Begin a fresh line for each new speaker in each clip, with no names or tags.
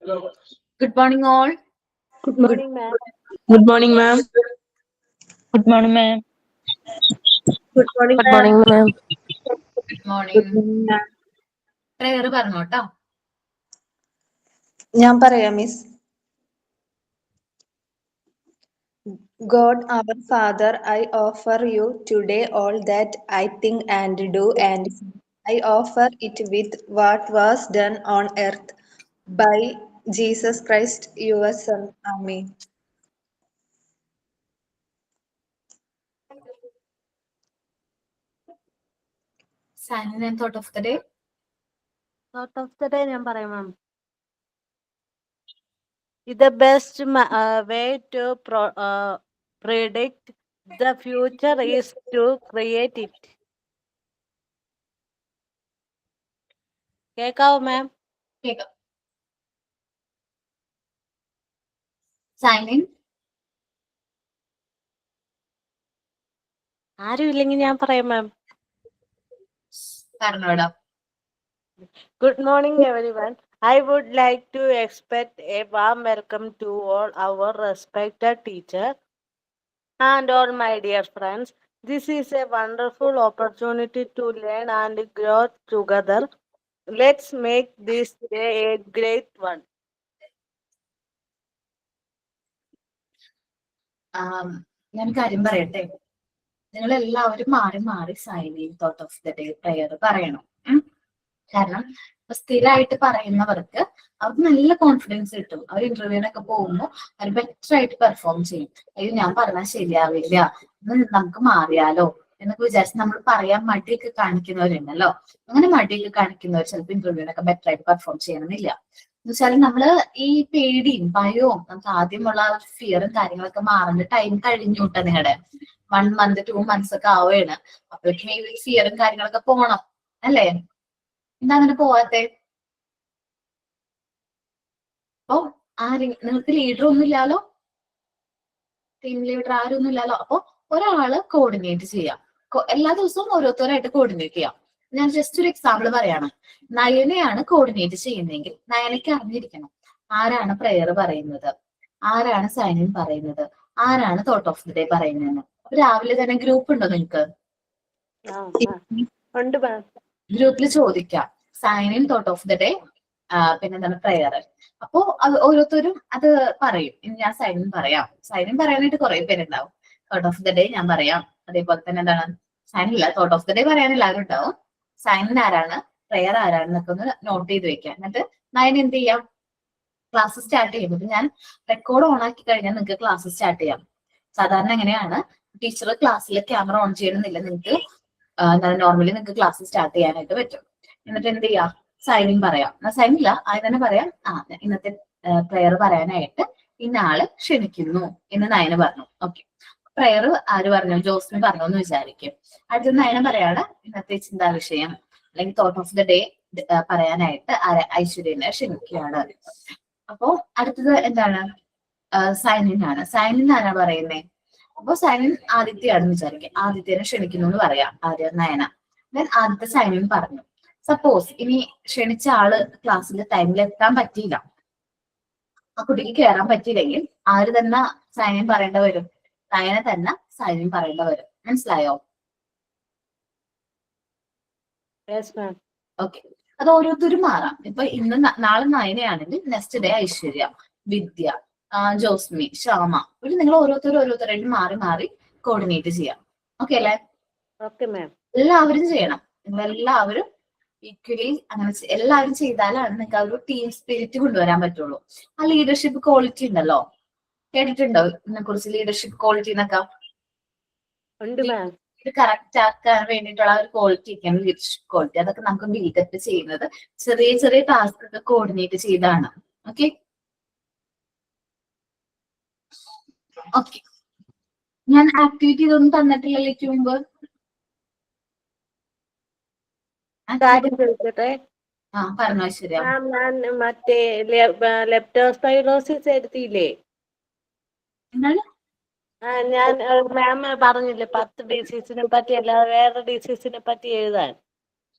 Good morning, all.
Good morning, ma'am.
Good morning, ma'am.
Good morning, ma'am.
Good morning,
Good
ma'am.
morning, ma'am.
Good morning.
Good morning, ma'am.
Prayer പറഞ്ഞോ ട്ടോ.
ഞാൻ പറയാം miss. God our Father, I offer you today all that I think and do, and I offer it with what was done on earth by Jesus Christ, your Son. Amen.
Signing and thought of the day.
Thought of the day ഞാൻ പറയാം മാം. The best way to predict the future is to create it. കേക്കാവോ മാം?
കേൾക്കാം. Signing.
ആരും ഇല്ലെങ്കിൽ ഞാൻ പറയാം മാം.
പറഞ്ഞോടാ.
Good morning, everyone. I would like to express a warm welcome to all our respected teachers and all my dear friends. This is a wonderful opportunity to learn and grow together. Let's make this day a great one.
ഞാൻ കാര്യം പറയട്ടെ. നിങ്ങൾ എല്ലാവരും മാറി മാറി signing thought of the day prayer പറയണം. കാരണം സ്ഥിരമായിട്ട് പറയുന്നവർക്ക് അവർക്ക് നല്ല കോൺഫിഡൻസ് കിട്ടും. അവർ ഇന്റർവ്യൂവിനൊക്കെ പോകുമ്പോൾ അവർ ബെറ്റർ ആയിട്ട് പെർഫോം ചെയ്യും. അയ്യോ ഞാൻ പറഞ്ഞാൽ ശരിയാവില്ല, നമുക്ക് മാറിയാലോ എന്നൊക്കെ വിചാരിച്ച് നമ്മൾ പറയാൻ മടിയൊക്കെ കാണിക്കുന്നവരുണ്ടല്ലോ. അങ്ങനെ മടിയൊക്കെ കാണിക്കുന്നവർ ചിലപ്പോൾ ഇന്റർവ്യൂവിനൊക്കെ ബെറ്റർ ആയിട്ട് പെർഫോം ചെയ്യണമെന്നില്ല. എന്ന് വെച്ചാൽ നമ്മള് ഈ പേടിയും ഭയവും നമുക്ക് ആദ്യമുള്ള ഫിയറും കാര്യങ്ങളൊക്കെ മാറുന്ന ടൈം കഴിഞ്ഞു കേട്ടോ. നിങ്ങളുടെ 1 month 2 months ഒക്കെ ആവുകയാണ്. അപ്പോഴേക്കും ഈ ഫിയറും കാര്യങ്ങളൊക്കെ പോണം അല്ലേ? എന്താ അങ്ങനെ പോവാത്തെ? അപ്പൊ നിങ്ങൾക്ക് ലീഡർ ഒന്നും ഇല്ലാലോ, ടീം ലീഡർ ആരും ഒന്നും ഇല്ലാലോ. അപ്പൊ ഒരാള് കോർഡിനേറ്റ് ചെയ്യാം. എല്ലാ ദിവസവും ഓരോരുത്തരായിട്ട് കോർഡിനേറ്റ് ചെയ്യാം. ഞാൻ ജസ്റ്റ് ഒരു എക്സാമ്പിൾ പറയാണ്. നയനയാണ് കോർഡിനേറ്റ് ചെയ്യുന്നതെങ്കിൽ നയനയ്ക്ക് അറിഞ്ഞിരിക്കണം ആരാണ് പ്രയർ പറയുന്നത്, ആരാണ് സൈൻ ഇൻ പറയുന്നത്, ആരാണ് തോട്ട് ഓഫ് ദി ഡേ പറയുന്നതെന്ന്. അപ്പൊ രാവിലെ തന്നെ ഗ്രൂപ്പ് ഉണ്ടോ നിങ്ങൾക്ക്?
ഉണ്ട് മാം.
ഗ്രൂപ്പിൽ ചോദിക്കാം sign in thought of the day, പിന്നെന്താണ് പ്രയർ. അപ്പോ അത് ഓരോരുത്തരും അത് പറയും. ഇനി ഞാൻ സൈൻ ഇൻ പറയാം. സൈൻ ഇൻ പറയാനായിട്ട് കുറെ പേരുണ്ടാവും. തോട്ട് ഓഫ് ദി ഡേ ഞാൻ പറയാം. അതേപോലെ തന്നെ എന്താണ് സൈൻ ഇല്ല, തോട്ട് ഓഫ് ദി ഡേ പറയാൻ എല്ലാവരും ഉണ്ടാവും. സൈൻ ഇൻ ആരാണ്, പ്രയർ ആരാണെന്നൊക്കെ ഒന്ന് നോട്ട് ചെയ്ത് വെക്കാം. എന്നിട്ട് നയൻ എന്ത് ചെയ്യാം, ക്ലാസ് സ്റ്റാർട്ട് ചെയ്യുമ്പോൾ ഞാൻ റെക്കോർഡ് ഓൺ ആക്കി കഴിഞ്ഞാൽ നിങ്ങൾക്ക് ക്ലാസ് സ്റ്റാർട്ട് ചെയ്യാം. സാധാരണ എങ്ങനെയാണ് ടീച്ചർ ക്ലാസ്സിൽ ക്യാമറ ഓൺ ചെയ്യണമെന്നില്ല, നിങ്ങൾക്ക് നോർമലി നിങ്ങൾക്ക് ക്ലാസ് സ്റ്റാർട്ട് ചെയ്യാനായിട്ട് പറ്റും. എന്നിട്ട് എന്ത് ചെയ്യാം, സൈൻ ഇൻ പറയാം. സൈൻ ഇല്ല ആദ്യം തന്നെ പറയാം, ഇന്നത്തെ പ്രയർ പറയാനായിട്ട് ഇന്ന ആള് ക്ഷണിക്കുന്നു എന്ന് നയന പറഞ്ഞു. ഓക്കെ, പ്രയർ ആര് പറഞ്ഞു, ജോസ്മി പറഞ്ഞു എന്ന് വിചാരിക്കും. അടുത്ത നയന പറയാണ് ഇന്നത്തെ ചിന്താ വിഷയം അല്ലെങ്കിൽ തോട്ട് ഓഫ് ദ ഡേ പറയാനായിട്ട് ഐശ്വര്യനെ ക്ഷണിക്കുകയാണ്. അപ്പോ അടുത്തത് എന്താണ്, സൈൻ ഇൻ ആണ്. സൈൻ ഇൻ ആരാ പറയുന്നേ? അപ്പൊ സൈൻ ഇൻ ആദിത്യയാണെന്ന് വിചാരിക്കും. ആദിത്യനെ ക്ഷണിക്കുന്നു എന്ന് പറയാം ആദ്യം നയന. ദെൻ ആദ്യത്തെ സൈൻ ഇൻ പറഞ്ഞു. സപ്പോസ് ഇനി ക്ഷണിച്ച ആള് ക്ലാസ്സിൽ ടൈമിൽ എത്താൻ പറ്റിയില്ല, ആ കുട്ടിക്ക് കയറാൻ പറ്റിയില്ലെങ്കിൽ ആര് തന്നെ സൈൻ ഇൻ പറയേണ്ട വരും? നയന തന്നെ സൈൻ ഇൻ പറയേണ്ട വരും. മനസ്സിലായോ? ഓക്കെ, അത് ഓരോരുത്തരും മാറാം. ഇപ്പൊ ഇന്ന് നാളെ നയനയാണെങ്കിൽ നെക്സ്റ്റ് ഡേ ഐശ്വര്യ, വിദ്യ, ജോസ്മി, ശ്യാമ, ഒരു നിങ്ങൾ ഓരോരുത്തരായിട്ട് മാറി മാറി കോർഡിനേറ്റ് ചെയ്യാം. ഓക്കെ അല്ലേ?
Okay ma'am.
എല്ലാവരും ചെയ്യണം. നിങ്ങളെല്ലാവരും ഈക്വലി അങ്ങനെ എല്ലാവരും ചെയ്താലാണ് നിങ്ങൾക്ക് ആ ഒരു ടീം സ്പിരിറ്റ് കൊണ്ടുവരാൻ പറ്റുള്ളൂ. ആ ലീഡർഷിപ്പ് ക്വാളിറ്റി ഉണ്ടല്ലോ, കേട്ടിട്ടുണ്ടോ ഇതിനെ കുറിച്ച്? ലീഡർഷിപ്പ് ക്വാളിറ്റി എന്നൊക്കെ ഇത് കറക്റ്റ് ആക്കാൻ വേണ്ടിയിട്ടുള്ള ഒരു ക്വാളിറ്റി ഒക്കെയാണ് ലീഡർഷിപ്പ് ക്വാളിറ്റി. അതൊക്കെ നമുക്ക് ബിൽഡപ്പ് ചെയ്യുന്നത് ചെറിയ ചെറിയ ടാസ്ക് ഒക്കെ കോർഡിനേറ്റ് ചെയ്താണ്. ഓക്കെ ഓക്കെ, ഞാൻ ആക്ടിവിറ്റി ഇതൊന്നും തന്നിട്ടില്ലല്ലോ മുമ്പ്. പറഞ്ഞോ ശരിയാ.
ഞാൻ മറ്റേ ലെപ്റ്റോസ്പൈറോസിസ് എടുത്തില്ലേ?
എന്താണ്?
ഞാൻ മാം പറഞ്ഞില്ലേ 10 ഡിസീസിനെ പറ്റി അല്ലാതെ വേറെ ഡിസീസിനെ പറ്റി എഴുതാൻ.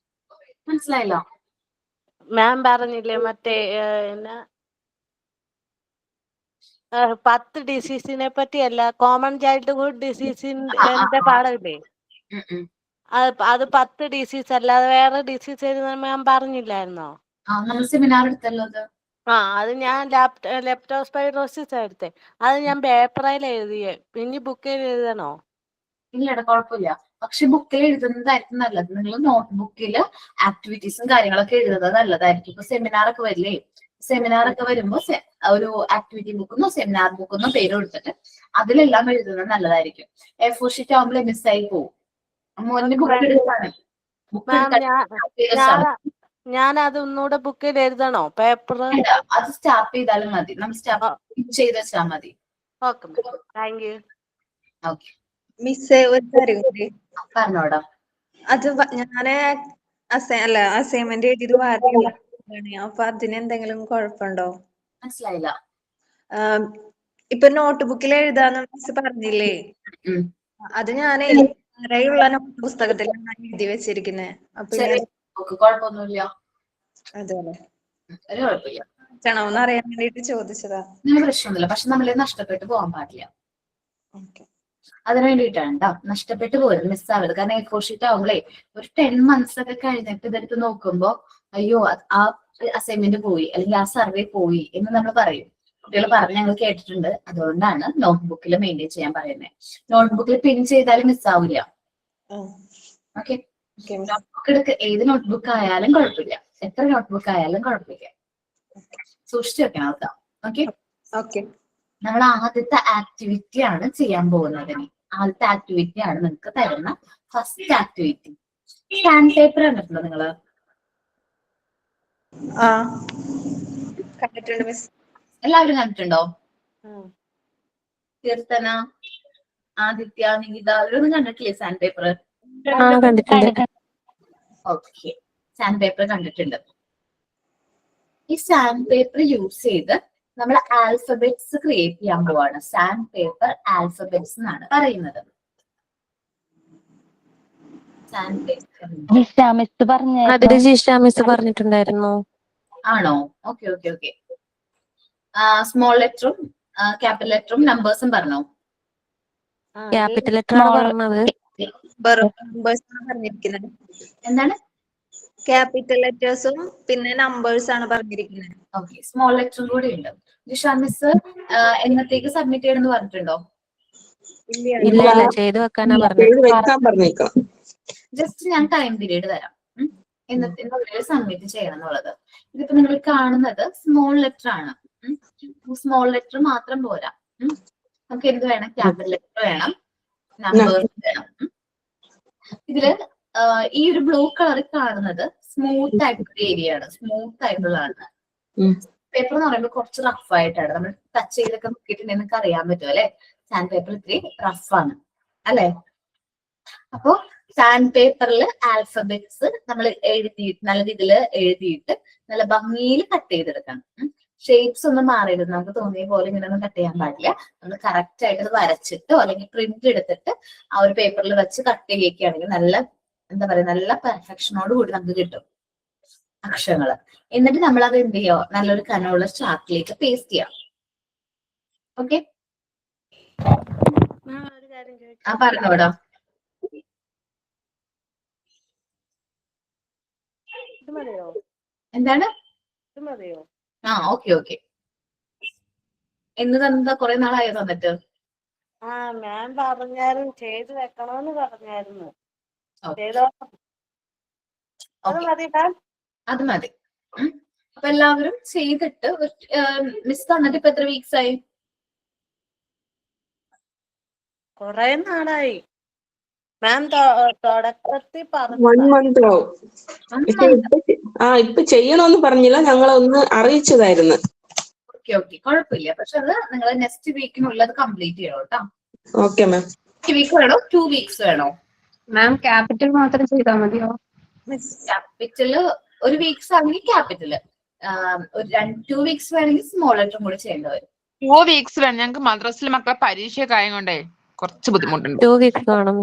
മനസ്സിലായില്ലോ?
മാം പറഞ്ഞില്ലേ മറ്റേ 10 ഡിസീസിനെ പറ്റിയല്ല, കോമൺ ചൈൽഡ്ഹുഡ്
ആ, ആ,
ഡിസീസിന്റെ
ആ.
പാഠമില്ലേ,
ഉം, ഉം.
അത് 10 ഡിസീസ് അല്ലാതെ വേറെ ഡിസീസ് എഴുതാൻ ഞാൻ പറഞ്ഞില്ലായിരുന്നോ?
ആ, നമ്മൾ സെമിനാർ എടുത്തല്ലോ അത്.
അത് ഞാൻ ലെപ്റ്റോസ്പൈറോസിസ് എടുത്തേ. അത് ഞാൻ പേപ്പറിൽ എഴുതിയേ. പിന്നെ ബുക്കിൽ എഴുതണോ?
ഇല്ലടാ, കുഴപ്പമില്ല. പക്ഷെ ബുക്കിൽ എഴുതുന്നതായിരിക്കും നല്ലത്. നിങ്ങൾ നോട്ട്ബുക്കിൽ ആക്ടിവിറ്റീസും കാര്യങ്ങളൊക്കെ എഴുതുന്നത് നല്ലതായിരിക്കും. ഇപ്പൊ സെമിനാർ ഒക്കെ വരില്ലേ, സെമിനാർ ഒക്കെ വരുമ്പോ ഒരു ആക്ടിവിറ്റി ബുക്കെന്നോ സെമിനാർ ബുക്കെന്നോ പേര് കൊടുത്തിട്ട് അതിലെല്ലാം എഴുതുന്നത് നല്ലതായിരിക്കും. A4 ഷീറ്റ് ആകുമ്പോൾ മിസ്സായി പോകും. മോനെ ബുക്ക് എടുക്കാണ്, ബുക്ക്
മാം
എടുക്കാൻ
ഞാൻ അത് ഒന്നുകൂടെ ബുക്കിൽ എഴുതണോ പേപ്പർ?
അത് സ്റ്റാർട്ട് ചെയ്താലും മതി, നമ്മൾ സ്റ്റാർട്ട് ചെയ്ത് വെച്ചാൽ മതി.
Okay ma'am, thank you.
Okay,
മിസ്സേ ഒരു കാര്യം കൂടി.
പറഞ്ഞോടാ.
അത് ഞാന് അസൈൻമെന്റ് എഴുതിയത് വാർത്തയാണ്. അപ്പൊ അതിന് എന്തെങ്കിലും കുഴപ്പമുണ്ടോ?
മനസ്സിലായില്ല.
ഇപ്പൊ നോട്ട്ബുക്കിൽ എഴുതാന്ന് മിസ് പറഞ്ഞില്ലേ,
ഉം.
അത് ഞാനേ നിറയുള്ള നോട്ട് പുസ്തകത്തിലാണ് എഴുതി വെച്ചിരിക്കുന്നത്. അപ്പൊ
ചെറിയ ബുക്ക് കുഴപ്പമൊന്നുമില്ല,
അതെല്ലേ,
ഒരു കുഴപ്പമില്ല.
ണോന്ന് അറിയാൻ വേണ്ടിട്ട് ചോദിച്ചതാ.
അങ്ങനെ പ്രശ്നമൊന്നുമില്ല. പക്ഷെ നമ്മളെ നഷ്ടപ്പെട്ടു പോകാൻ പാടില്ല.
ഓക്കെ.
അതിനു വേണ്ടിയിട്ടാണ് കേട്ടോ, നഷ്ടപ്പെട്ടു പോയത്, മിസ്സാവരുത്. കാരണം A4 ഷീറ്റ് ആവുമ്പളേ ഒരു 10 months ഒക്കെ കഴിഞ്ഞിട്ട് ഇതെടുത്ത് നോക്കുമ്പോ അയ്യോ ആ അസൈൻമെന്റ് പോയി അല്ലെങ്കിൽ ആ സർവേ പോയി എന്ന് നമ്മൾ പറയും. കുട്ടികൾ പറഞ്ഞ് ഞങ്ങൾ കേട്ടിട്ടുണ്ട്. അതുകൊണ്ടാണ് നോട്ട്ബുക്കിൽ മെയിൻറ്റെയിൻ ചെയ്യാൻ പറയുന്നത്. നോട്ട്ബുക്കിൽ പിൻ ചെയ്താലും മിസ്സാവില്ല. ഓക്കെ, നോട്ട്ബുക്ക് എടുക്ക, ഏത് നോട്ട്ബുക്ക് ആയാലും കുഴപ്പമില്ല, എത്ര നോട്ട്ബുക്ക് ആയാലും കുഴപ്പമില്ല, സൂക്ഷിച്ചു വെക്കണം കേട്ടോ. Okay,
okay.
നമ്മൾ ആദ്യത്തെ ആക്ടിവിറ്റി ആണ് ചെയ്യാൻ പോകുന്നത്. ആദ്യത്തെ ആക്ടിവിറ്റി ആണ് നിങ്ങൾക്ക് തരുന്ന ഫസ്റ്റ് ആക്ടിവിറ്റി. സ്റ്റാൻഡ് പേപ്പർ കണ്ടിട്ടുണ്ടോ നിങ്ങള്?
കണ്ടിട്ടുണ്ട് മിസ്.
എല്ലാവരും കണ്ടിട്ടുണ്ടോ? കീർത്തന, ആദിത്യ, നികിത, അവരൊന്നും കണ്ടിട്ടില്ലേ സ്റ്റാൻഡ് പേപ്പർ?
കണ്ടിട്ടുണ്ട്.
ഓക്കെ, സ്റ്റാൻഡ് പേപ്പർ കണ്ടിട്ടുണ്ട്. ഈ സ്റ്റാൻഡ് പേപ്പർ യൂസ് ചെയ്ത് നമ്മൾ ആൽഫബറ്റ്സ് ക്രിയേറ്റ് ചെയ്യാൻ പോവാണ്. സ്റ്റാൻഡ് പേപ്പർ ആൽഫബറ്റ്സ് എന്നാണ് പറയുന്നത്.
മിസ് പറഞ്ഞിട്ടുണ്ടായിരുന്നു.
ആണോ? Okay okay okay. സ്മോൾ ലെറ്ററും ക്യാപിറ്റൽ ലെറ്ററും നമ്പേഴ്സും പറഞ്ഞോ?
ക്യാപിറ്റൽ ലെറ്റർ ആണ് പറഞ്ഞത്.
പറഞ്ഞിരിക്കുന്നത്
എന്താണ്?
ക്യാപിറ്റൽ ലെറ്റേഴ്സും പിന്നെ നമ്പേഴ്സ് ആണ് പറഞ്ഞിരിക്കുന്നത്.
ഓക്കെ, സ്മോൾ ലെറ്ററും കൂടി ഉണ്ട്. ജിഷ മിസ് എന്നത്തേക്ക് സബ്മിറ്റ് ചെയ്യണമെന്ന് പറഞ്ഞിട്ടുണ്ടോ?
ഇല്ല, ചെയ്ത് വെക്കാനാ പറഞ്ഞത്.
ജസ്റ്റ് ഞാൻ ടൈം പീരീഡ് തരാം, എന്നത്തിനുള്ളിൽ സബ്മിറ്റ് ചെയ്യണം എന്നുള്ളത്. ഇതിപ്പോ നിങ്ങൾ കാണുന്നത് സ്മോൾ ലെറ്റർ ആണ്. സ്മോൾ ലെറ്റർ മാത്രം പോരാ, നമുക്ക് എന്ത് വേണം? ക്യാപിറ്റൽ ലെറ്റർ വേണം, നമ്പേഴ്സ് വേണം. ഇതില് ഈ ഒരു ബ്ലൂ കളറിൽ കാണുന്നത് സ്മൂത്ത് ആയിട്ടുള്ള ഏരിയ ആണ്, സ്മൂത്ത് ആയിട്ടുള്ളതാണ്. പേപ്പർ എന്ന് പറയുമ്പോൾ കുറച്ച് റഫ് ആയിട്ടാണ്, നമ്മൾ ടച്ച് ചെയ്തൊക്കെ നോക്കിയിട്ടുണ്ടെങ്കിൽ നിങ്ങൾക്ക് അറിയാൻ പറ്റും അല്ലെ, സാൻഡ് പേപ്പർ ഇത്തിരി റഫാണ് അല്ലെ. അപ്പോ സാൻഡ് പേപ്പറിൽ ആൽഫബറ്റ്സ് നമ്മൾ എഴുതിയിട്ട് നല്ല രീതിയിൽ എഴുതിയിട്ട് നല്ല ഭംഗിയിൽ കട്ട് ചെയ്തെടുക്കണം. ഷേപ്സ് ഒന്നും മാറരുത്, നമുക്ക് തോന്നിയ പോലെ ഇങ്ങനെ ഒന്നും കട്ട് ചെയ്യാൻ പാടില്ല. നമ്മൾ കറക്റ്റ് ആയിട്ട് അത് വരച്ചിട്ടോ അല്ലെങ്കിൽ പ്രിന്റ് എടുത്തിട്ട് ആ ഒരു പേപ്പറിൽ വെച്ച് കട്ട് ചെയ്യുകയാണെങ്കിൽ നല്ല എന്താ പറയാ, നല്ല പെർഫെക്ഷനോട് കൂടി നമുക്ക് കിട്ടും അക്ഷരങ്ങള്. എന്നിട്ട് നമ്മൾ അത് എന്ത് ചെയ്യോ, നല്ലൊരു കനമുള്ള ചാർട്ടിലേക്ക് പേസ്റ്റ് ചെയ്യാം. ഓക്കെ, ആ പറഞ്ഞോടാ. എന്താണ്? ആ ഓക്കെ ഓക്കെ. എന്ന് തന്നതാ? കുറെ നാളായോ തന്നിട്ട്?
ഞാൻ പറഞ്ഞായിരുന്നു ചെയ്ത് വെക്കണമെന്ന് പറഞ്ഞായിരുന്നു.
അത് മതി. അപ്പൊ എല്ലാവരും ചെയ്തിട്ട് മിസ് തന്നിട്ട് ഇപ്പൊ എത്ര വീക്സ് ആയി?
കൊറേ നാളായി മാം, തുടക്കത്തിൽ പറഞ്ഞു.
1 month ആവും. ഇപ്പൊ ചെയ്യണമെന്ന് പറഞ്ഞില്ല, ഞങ്ങളൊന്ന് അറിയിച്ചതായിരുന്നു.
ഓക്കെ ഓക്കെ, കുഴപ്പമില്ല. പക്ഷെ അത് നിങ്ങൾ നെക്സ്റ്റ് വീക്കിനുള്ളത് കംപ്ലീറ്റ് ചെയ്യണം കേട്ടോ.
Okay ma'am.
1 വീക്ക് വേണോ 2 വീക്സ് വേണോ?
മാം ക്യാപിറ്റൽ മാത്രം ചെയ്താൽ മതിയോ?
ക്യാപിറ്റല് 1 വീക്സ് ആണെങ്കിൽ ക്യാപിറ്റല്, ഒരു 2 വീക്സ് വേണമെങ്കിൽ സ്മോൾ ലെറ്ററും കൂടി ചെയ്യേണ്ടി വരും.
2 വീക്സ് വേണം. ഞങ്ങൾക്ക് മദ്രസിൽ മക്കളെ പരീക്ഷയൊക്കെ ആയതുകൊണ്ടേ കുറച്ച് ബുദ്ധിമുട്ടുണ്ട്.
2 വീക്സ് വേണം.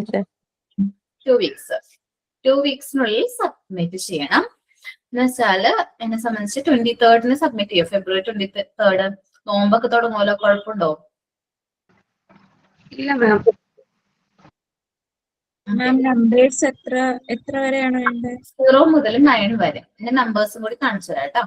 2 വീക്സിനുള്ളിൽ സബ്മിറ്റ് ചെയ്യണം. എന്ന് വെച്ചാല് എന്നെ സംബന്ധിച്ച് 23rd സബ്മിറ്റ് ചെയ്യും. ഫെബ്രുവരി 23rd നോമ്പൊക്കെ തുടങ്ങുമല്ലോ, കുഴപ്പമുണ്ടോ?
ഇല്ല മാം.
മാം നമ്പേഴ്സ് എത്ര വരെയാണ് വേണ്ടത്?
0 മുതൽ 9 വരെ. ഞാൻ നമ്പേഴ്സും കൂടി കാണിച്ചു തരാം കേട്ടോ.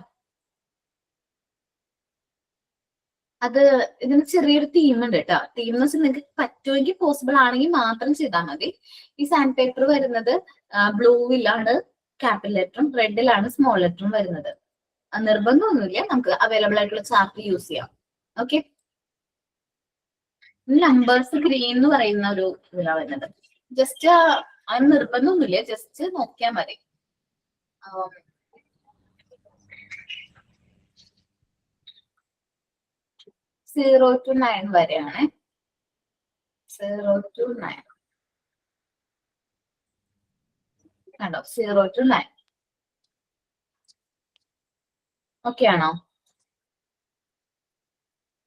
അത് ഇതിന് ചെറിയൊരു തീം ഉണ്ട് കേട്ടോ. തീം എന്ന് വെച്ചാൽ നിങ്ങൾക്ക് പറ്റുമെങ്കിൽ പോസിബിൾ ആണെങ്കിൽ മാത്രം ചെയ്താൽ മതി. ഈ സാൻഡ് പേപ്പർ വരുന്നത് ബ്ലൂവിലാണ് ക്യാപിറ്റൽ ലെറ്ററും റെഡിലാണ് സ്മോൾ ലെറ്ററും വരുന്നത്. നിർബന്ധമൊന്നുമില്ല, നമുക്ക് അവൈലബിൾ ആയിട്ടുള്ള ചാർട്ട് യൂസ് ചെയ്യാം. ഓക്കെ, നമ്പേഴ്സ് ഗ്രീൻ എന്ന് പറയുന്ന ഒരു ഇതിലാണ് വരുന്നത്. ജസ്റ്റ് അതിന് നിർബന്ധമൊന്നുമില്ല, ജസ്റ്റ് നോക്കിയാൽ മതി. 0 to 9 വരെയാണ്. 0 to 9 കണ്ടോ? 0 to 9 ഓക്കെ ആണോ?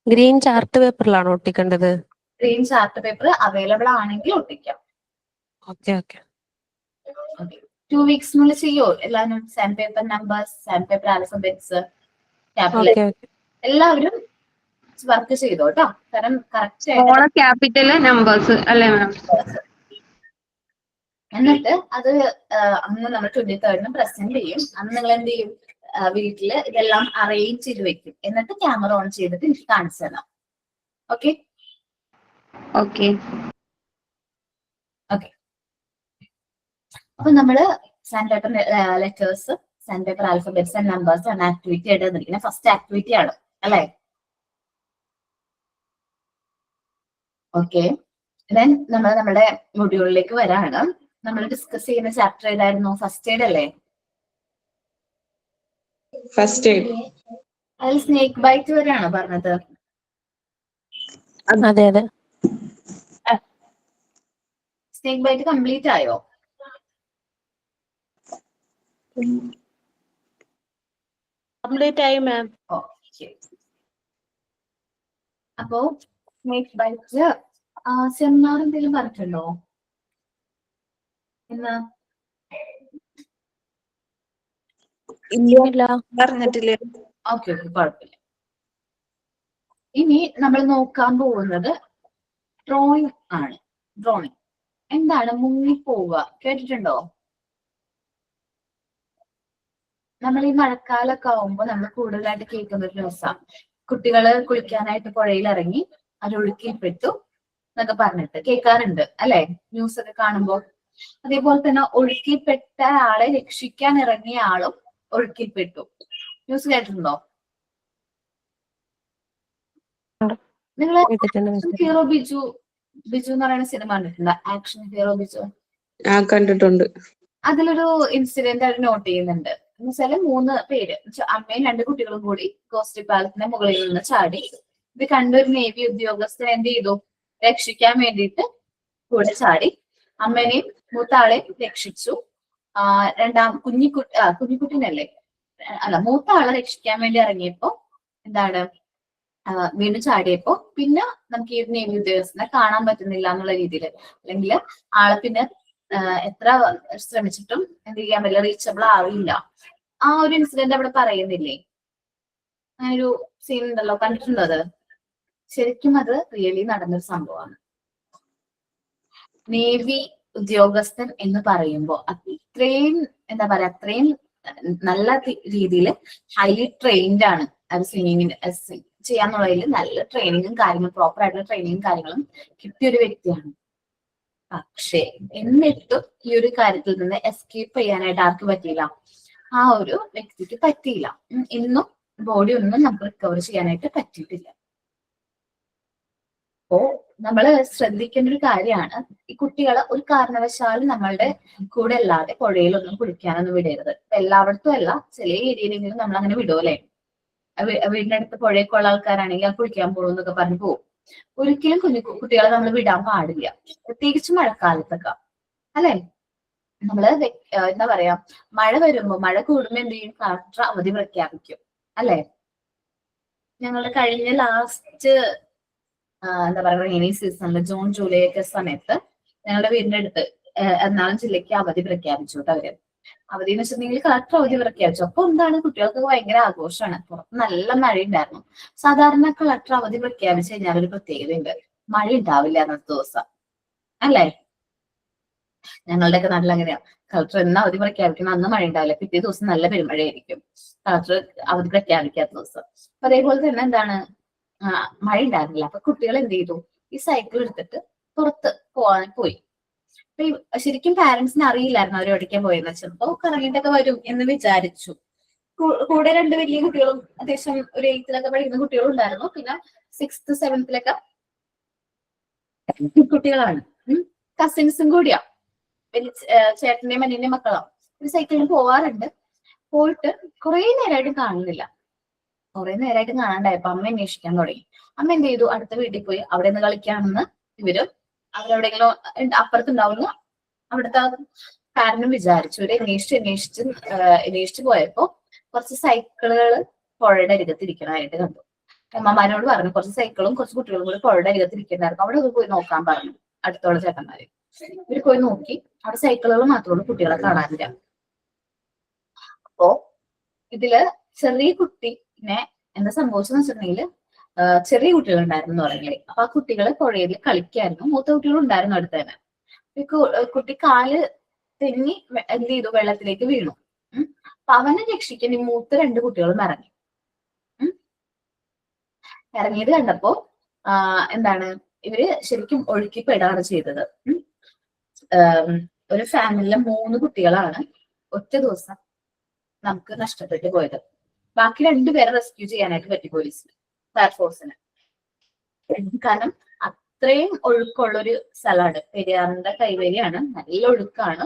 ഗ്രീൻ ചാർട്ട് പേപ്പറിലാണോ ഒട്ടിക്കേണ്ടത്?
ഗ്രീൻ ചാർട്ട് പേപ്പർ അവൈലബിൾ ആണെങ്കിൽ ഒട്ടിക്കാം.
Okay okay.
2 വീക്സിനുള്ളിൽ ചെയ്യോ എല്ലാവരും? Sand paper numbers, sand paper alphabets, capital
okay okay.
എല്ലാവരും വർക്ക് ചെയ്തോ കേട്ടോ. കാരണം കറക്റ്റ്
സ്മോൾ ക്യാപിറ്റല് നമ്പേഴ്സ് അല്ലേ മാം?
എന്നിട്ട് അത് അന്ന് നമ്മൾ 23rd പ്രസന്റ് ചെയ്യും. അന്ന് നിങ്ങൾ എന്ത് ചെയ്യും? വീട്ടില് ഇതെല്ലാം അറേഞ്ച് ചെയ്ത് വെക്കും. എന്നിട്ട് ക്യാമറ ഓൺ ചെയ്തിട്ട് എനിക്ക് കാണിച്ചു തരണം. Okay
okay.
ഓക്കെ. അപ്പൊ നമ്മള് sand paper letters, sand paper alphabets and numbers ആണ് ആക്ടിവിറ്റി ആയിട്ട് തന്നിരിക്കുന്നത്. ഫസ്റ്റ് ആക്ടിവിറ്റി ആണ് അല്ലേ? ഓക്കെ, ദെൻ നമ്മൾ നമ്മുടെ മൊഡ്യൂളിലേക്ക് വരാണ്. നമ്മൾ ഡിസ്കസ് ചെയ്യുന്ന ചാപ്റ്റർ ഏതായിരുന്നു? ഫസ്റ്റ് എയ്ഡ് അല്ലേ?
First aid.
അതിൽ സ്നേക്ക് ബൈറ്റ് വരെയാണോ പറഞ്ഞത്?
അതെ അതെ.
സ്നേക്ക് ബൈറ്റ് കംപ്ലീറ്റ് ആയോ?
കംപ്ലീറ്റ് ആയി മാം.
ഓക്കെ. അപ്പോ സ്നേക്ക് ബൈറ്റ് സെമിനാർ എന്തെങ്കിലും പറഞ്ഞിട്ടുണ്ടോ ഇന്ന്?
ഇല്ല, പറഞ്ഞിട്ടില്ലേ?
ഓക്കെ ഓക്കെ, കുഴപ്പമില്ല. ഇനി നമ്മൾ നോക്കാൻ പോകുന്നത് ഡ്രോയിങ് ആണ്. ഡ്രോയിങ് എന്താണ്? മുങ്ങിപ്പോവുക കേട്ടിട്ടുണ്ടോ? നമ്മൾ ഈ മഴക്കാലൊക്കെ ആവുമ്പോൾ നമ്മൾ കൂടുതലായിട്ട് കേൾക്കുന്ന ഒരു ന്യൂസാണ്, കുട്ടികള് കുളിക്കാനായിട്ട് പുഴയിൽ ഇറങ്ങി അത് ഒഴുക്കിൽപ്പെട്ടു എന്നൊക്കെ പറഞ്ഞിട്ട് കേൾക്കാറുണ്ട് അല്ലെ? ന്യൂസ് ഒക്കെ കാണുമ്പോൾ. അതേപോലെ തന്നെ ഒഴുക്കിൽപ്പെട്ട ആളെ രക്ഷിക്കാൻ ഇറങ്ങിയ ആളും ഒഴുക്കിൽപ്പെട്ടു. ന്യൂസ് കേട്ടിട്ടുണ്ടോ? നിങ്ങൾ ഹീറോ ബിജു എന്ന് പറയുന്ന സിനിമ കണ്ടിട്ടുണ്ടോ? Action hero Biju.
കണ്ടിട്ടുണ്ട്.
അതിലൊരു ഇൻസിഡന്റ് അവർ നോട്ട് ചെയ്യുന്നുണ്ട്. എന്ന് വെച്ചാല് 3 പേര്, അമ്മയും 2 കുട്ടികളും കൂടി ഗോസ്റ്റി പാലത്തിന്റെ മുകളിൽ നിന്ന് ചാടി. ഇത് കണ്ടൊരു നേവി ഉദ്യോഗസ്ഥൻ എന്ത് ചെയ്തു? രക്ഷിക്കാൻ വേണ്ടിയിട്ട് കൂടെ ചാടി. അമ്മേനെയും മൂത്ത ആളെയും രക്ഷിച്ചു. കുഞ്ഞിക്കുട്ടിനല്ലേ, അല്ല, മൂത്ത ആളെ രക്ഷിക്കാൻ വേണ്ടി ഇറങ്ങിയപ്പോ എന്താണ്, വീണ്ടും ചാടിയപ്പോ പിന്നെ നമുക്ക് ഈ നേവി ഉദ്യോഗസ്ഥനെ കാണാൻ പറ്റുന്നില്ല എന്നുള്ള രീതിയിൽ, അല്ലെങ്കിൽ ആളെ പിന്നെ എത്ര ശ്രമിച്ചിട്ടും എന്ത് ചെയ്യാൻ പറ്റില്ല, റീച്ചബിൾ ആവില്ല. ആ ഒരു ഇൻസിഡന്റ് അവിടെ പറയുന്നില്ലേ? അങ്ങനെ ഒരു സീൻ ഉണ്ടല്ലോ, കണ്ടിട്ടുണ്ടോ അത്? ശരിക്കും അത് റിയലി നടന്നൊരു സംഭവമാണ്. നേവി ഉദ്യോഗസ്ഥൻ എന്ന് പറയുമ്പോൾ അത്രയും എന്താ പറയാ, അത്രയും നല്ല രീതിയിൽ ഹൈലി ട്രെയിൻഡ് ആണ്. അത് സ്വിമ്മിങ്ങിന് ചെയ്യാന്നുള്ളതിൽ നല്ല ട്രെയിനിങ്ങും കാര്യങ്ങളും, പ്രോപ്പർ ആയിട്ടുള്ള ട്രെയിനിങ്ങും കാര്യങ്ങളും കിട്ടിയൊരു വ്യക്തിയാണ്. പക്ഷേ എന്നിട്ടും ഈ ഒരു കാര്യത്തിൽ നിന്ന് എസ്കേപ്പ് ചെയ്യാനായിട്ട് ആർക്ക് പറ്റിയില്ല? ആ ഒരു വ്യക്തിക്ക് പറ്റിയില്ല. ഇന്നും ബോഡി ഒന്നും നമുക്ക് റിക്കവർ ചെയ്യാനായിട്ട് പറ്റിയിട്ടില്ല. അപ്പോ നമ്മൾ ശ്രദ്ധിക്കേണ്ട ഒരു കാര്യമാണ്, ഈ കുട്ടികളെ ഒരു കാരണവശാലും നമ്മളുടെ കൂടെ അല്ലാതെ പുഴയിലൊന്നും കുളിക്കാനൊന്നും വിടരുത്. എല്ലായിടത്തും അല്ല, ചില ഏരിയയിലെങ്കിലും നമ്മൾ അങ്ങനെ വിടുമല്ലേ? വീടിന്റെ അടുത്ത് പുഴയൊക്കെയുള്ള ആൾക്കാരാണെങ്കിൽ ആ കുളിക്കാൻ പോകുമെന്നൊക്കെ പറഞ്ഞു പോകും. ഒരിക്കലും കുട്ടികളെ നമ്മൾ വിടാൻ പാടില്ല, പ്രത്യേകിച്ച് മഴക്കാലത്തൊക്കെ അല്ലെ? നമ്മള് എന്താ പറയാ, മഴ വരുമ്പോ, മഴ കൂടുമ്പോ എന്ത് ചെയ്യും? കളക്ടർ അവധി പ്രഖ്യാപിക്കും അല്ലെ? ഞങ്ങളുടെ കഴിഞ്ഞ ലാസ്റ്റ് എന്താ പറയുക, റെയിനി സീസണിൽ ജൂൺ ജൂലൈ ഒക്കെ സമയത്ത് ഞങ്ങളുടെ വീടിന്റെ അടുത്ത് എറണാകുളം ജില്ലയ്ക്ക് അവധി പ്രഖ്യാപിച്ചു കേട്ടോ അവര്. അവധി എന്ന് വെച്ചിട്ടുണ്ടെങ്കിൽ കളക്ടർ അവധി പ്രഖ്യാപിച്ചു. അപ്പൊ എന്താണ്, കുട്ടികൾക്ക് ഭയങ്കര ആഘോഷമാണ്. പുറത്ത് നല്ല മഴയുണ്ടായിരുന്നു. സാധാരണ കളക്ടർ അവധി പ്രഖ്യാപിച്ചു കഴിഞ്ഞാൽ ഒരു പ്രത്യേകതയുണ്ട്, മഴ ഉണ്ടാവില്ല അന്നത്തെ ദിവസം, അല്ലേ? ഞങ്ങളുടെയൊക്കെ നാട്ടിൽ അങ്ങനെയാ. കളക്ടർ എന്നാ അവധി പ്രഖ്യാപിക്കണം അന്ന് മഴ ഉണ്ടാവില്ല, പിറ്റേ ദിവസം നല്ല പെരുമഴയായിരിക്കും കളക്ടർ അവധി പ്രഖ്യാപിക്കാത്ത ദിവസം. അപ്പൊ അതേപോലെ തന്നെ എന്താണ്, മഴ ഉണ്ടായിരുന്നില്ല. അപ്പൊ കുട്ടികൾ എന്ത് ചെയ്തു, ഈ സൈക്കിൾ എടുത്തിട്ട് പുറത്ത് പോയി. അപ്പൊ ശരിക്കും പാരന്റ്സിന് അറിയില്ലായിരുന്നു അവർ എവിടേക്കാൻ പോയെന്ന് വെച്ചാൽ. അപ്പൊ കറങ്ങിട്ടൊക്കെ വരും എന്ന് വിചാരിച്ചു. കൂടെ 2 വലിയ കുട്ടികളും അത്യാവശ്യം ഒരു 8th പഠിക്കുന്ന കുട്ടികളും ഉണ്ടായിരുന്നു. പിന്നെ 6th 7th കുട്ടികളാണ്, കസിൻസും കൂടിയാ, ചേട്ടന്റെയും അനിയന്റെയും മക്കളാണ്. ഒരു സൈക്കിളിൽ പോവാറുണ്ട്. പോയിട്ട് കുറെ നേരമായിട്ട് കാണുന്നില്ല. കുറെ നേരമായിട്ട് കാണാണ്ടായപ്പോ അമ്മ അന്വേഷിക്കാൻ തുടങ്ങി. അമ്മ എന്ത് ചെയ്തു, അടുത്ത വീട്ടിൽ പോയി അവിടെ നിന്ന് കളിക്കാണെന്ന് ഇവരും അവരെവിടെയെങ്കിലും അപ്പുറത്തുണ്ടാവുന്ന അവിടുത്തെ കാരണം വിചാരിച്ചു. ഇവര് അന്വേഷിച്ച് പോയപ്പോ കുറച്ച് സൈക്കിളുകൾ പുഴയുടെ അരികത്തിരിക്കണമായിട്ട് കണ്ടു. അമ്മമാരോട് പറഞ്ഞു കുറച്ച് സൈക്കിളും കുറച്ച് കുട്ടികളും കൂടി പുഴയുടെ അരികത്തിരിക്കണ്ടായിരുന്നു. അവിടെ പോയി നോക്കാൻ പറഞ്ഞു അടുത്തുള്ള ചേട്ടന്മാര്. ഇവര് പോയി നോക്കി, അവിടെ സൈക്കിളുകൾ മാത്രമേ കുട്ടികളെ കാണാനില്ല. അപ്പോ ഇതില് ചെറിയ കുട്ടീനെ എന്താ സംഭവിച്ചെന്ന് വെച്ചിട്ടുണ്ടെങ്കിൽ, ചെറിയ കുട്ടികൾ ഉണ്ടായിരുന്നു എന്ന് പറഞ്ഞില്ലേ. അപ്പൊ ആ കുട്ടികള് പുഴയിൽ കളിക്കായിരുന്നു. മൂത്ത കുട്ടികൾ ഉണ്ടായിരുന്നു അടുത്ത് തന്നെ. കുട്ടി കാല് തെന്നി എന്ത് ചെയ്തു, വെള്ളത്തിലേക്ക് വീണു. അപ്പൊ അവനെ രക്ഷിക്കാൻ ഈ മൂത്ത 2 കുട്ടികളും ഇറങ്ങി. ഇറങ്ങിയത് കണ്ടപ്പോ എന്താണ്, ഇവര് ശരിക്കും ഒഴുക്കിപ്പെടാണ് ചെയ്തത്. ഒരു ഫാമിലിയിലെ 3 കുട്ടികളാണ് ഒറ്റ ദിവസം നമുക്ക് നഷ്ടപ്പെട്ടു പോയത്. ബാക്കി 2 പേരെ റെസ്ക്യൂ ചെയ്യാനായിട്ട് പറ്റി പോലീസിന്, ഫയർഫോഴ്സിന്. കാരണം അത്രയും ഒഴുക്കുള്ളൊരു സ്ഥലമാണ്, പെരിയാറിന്റെ കൈവരിയാണ്, നല്ല ഒഴുക്കാണ്.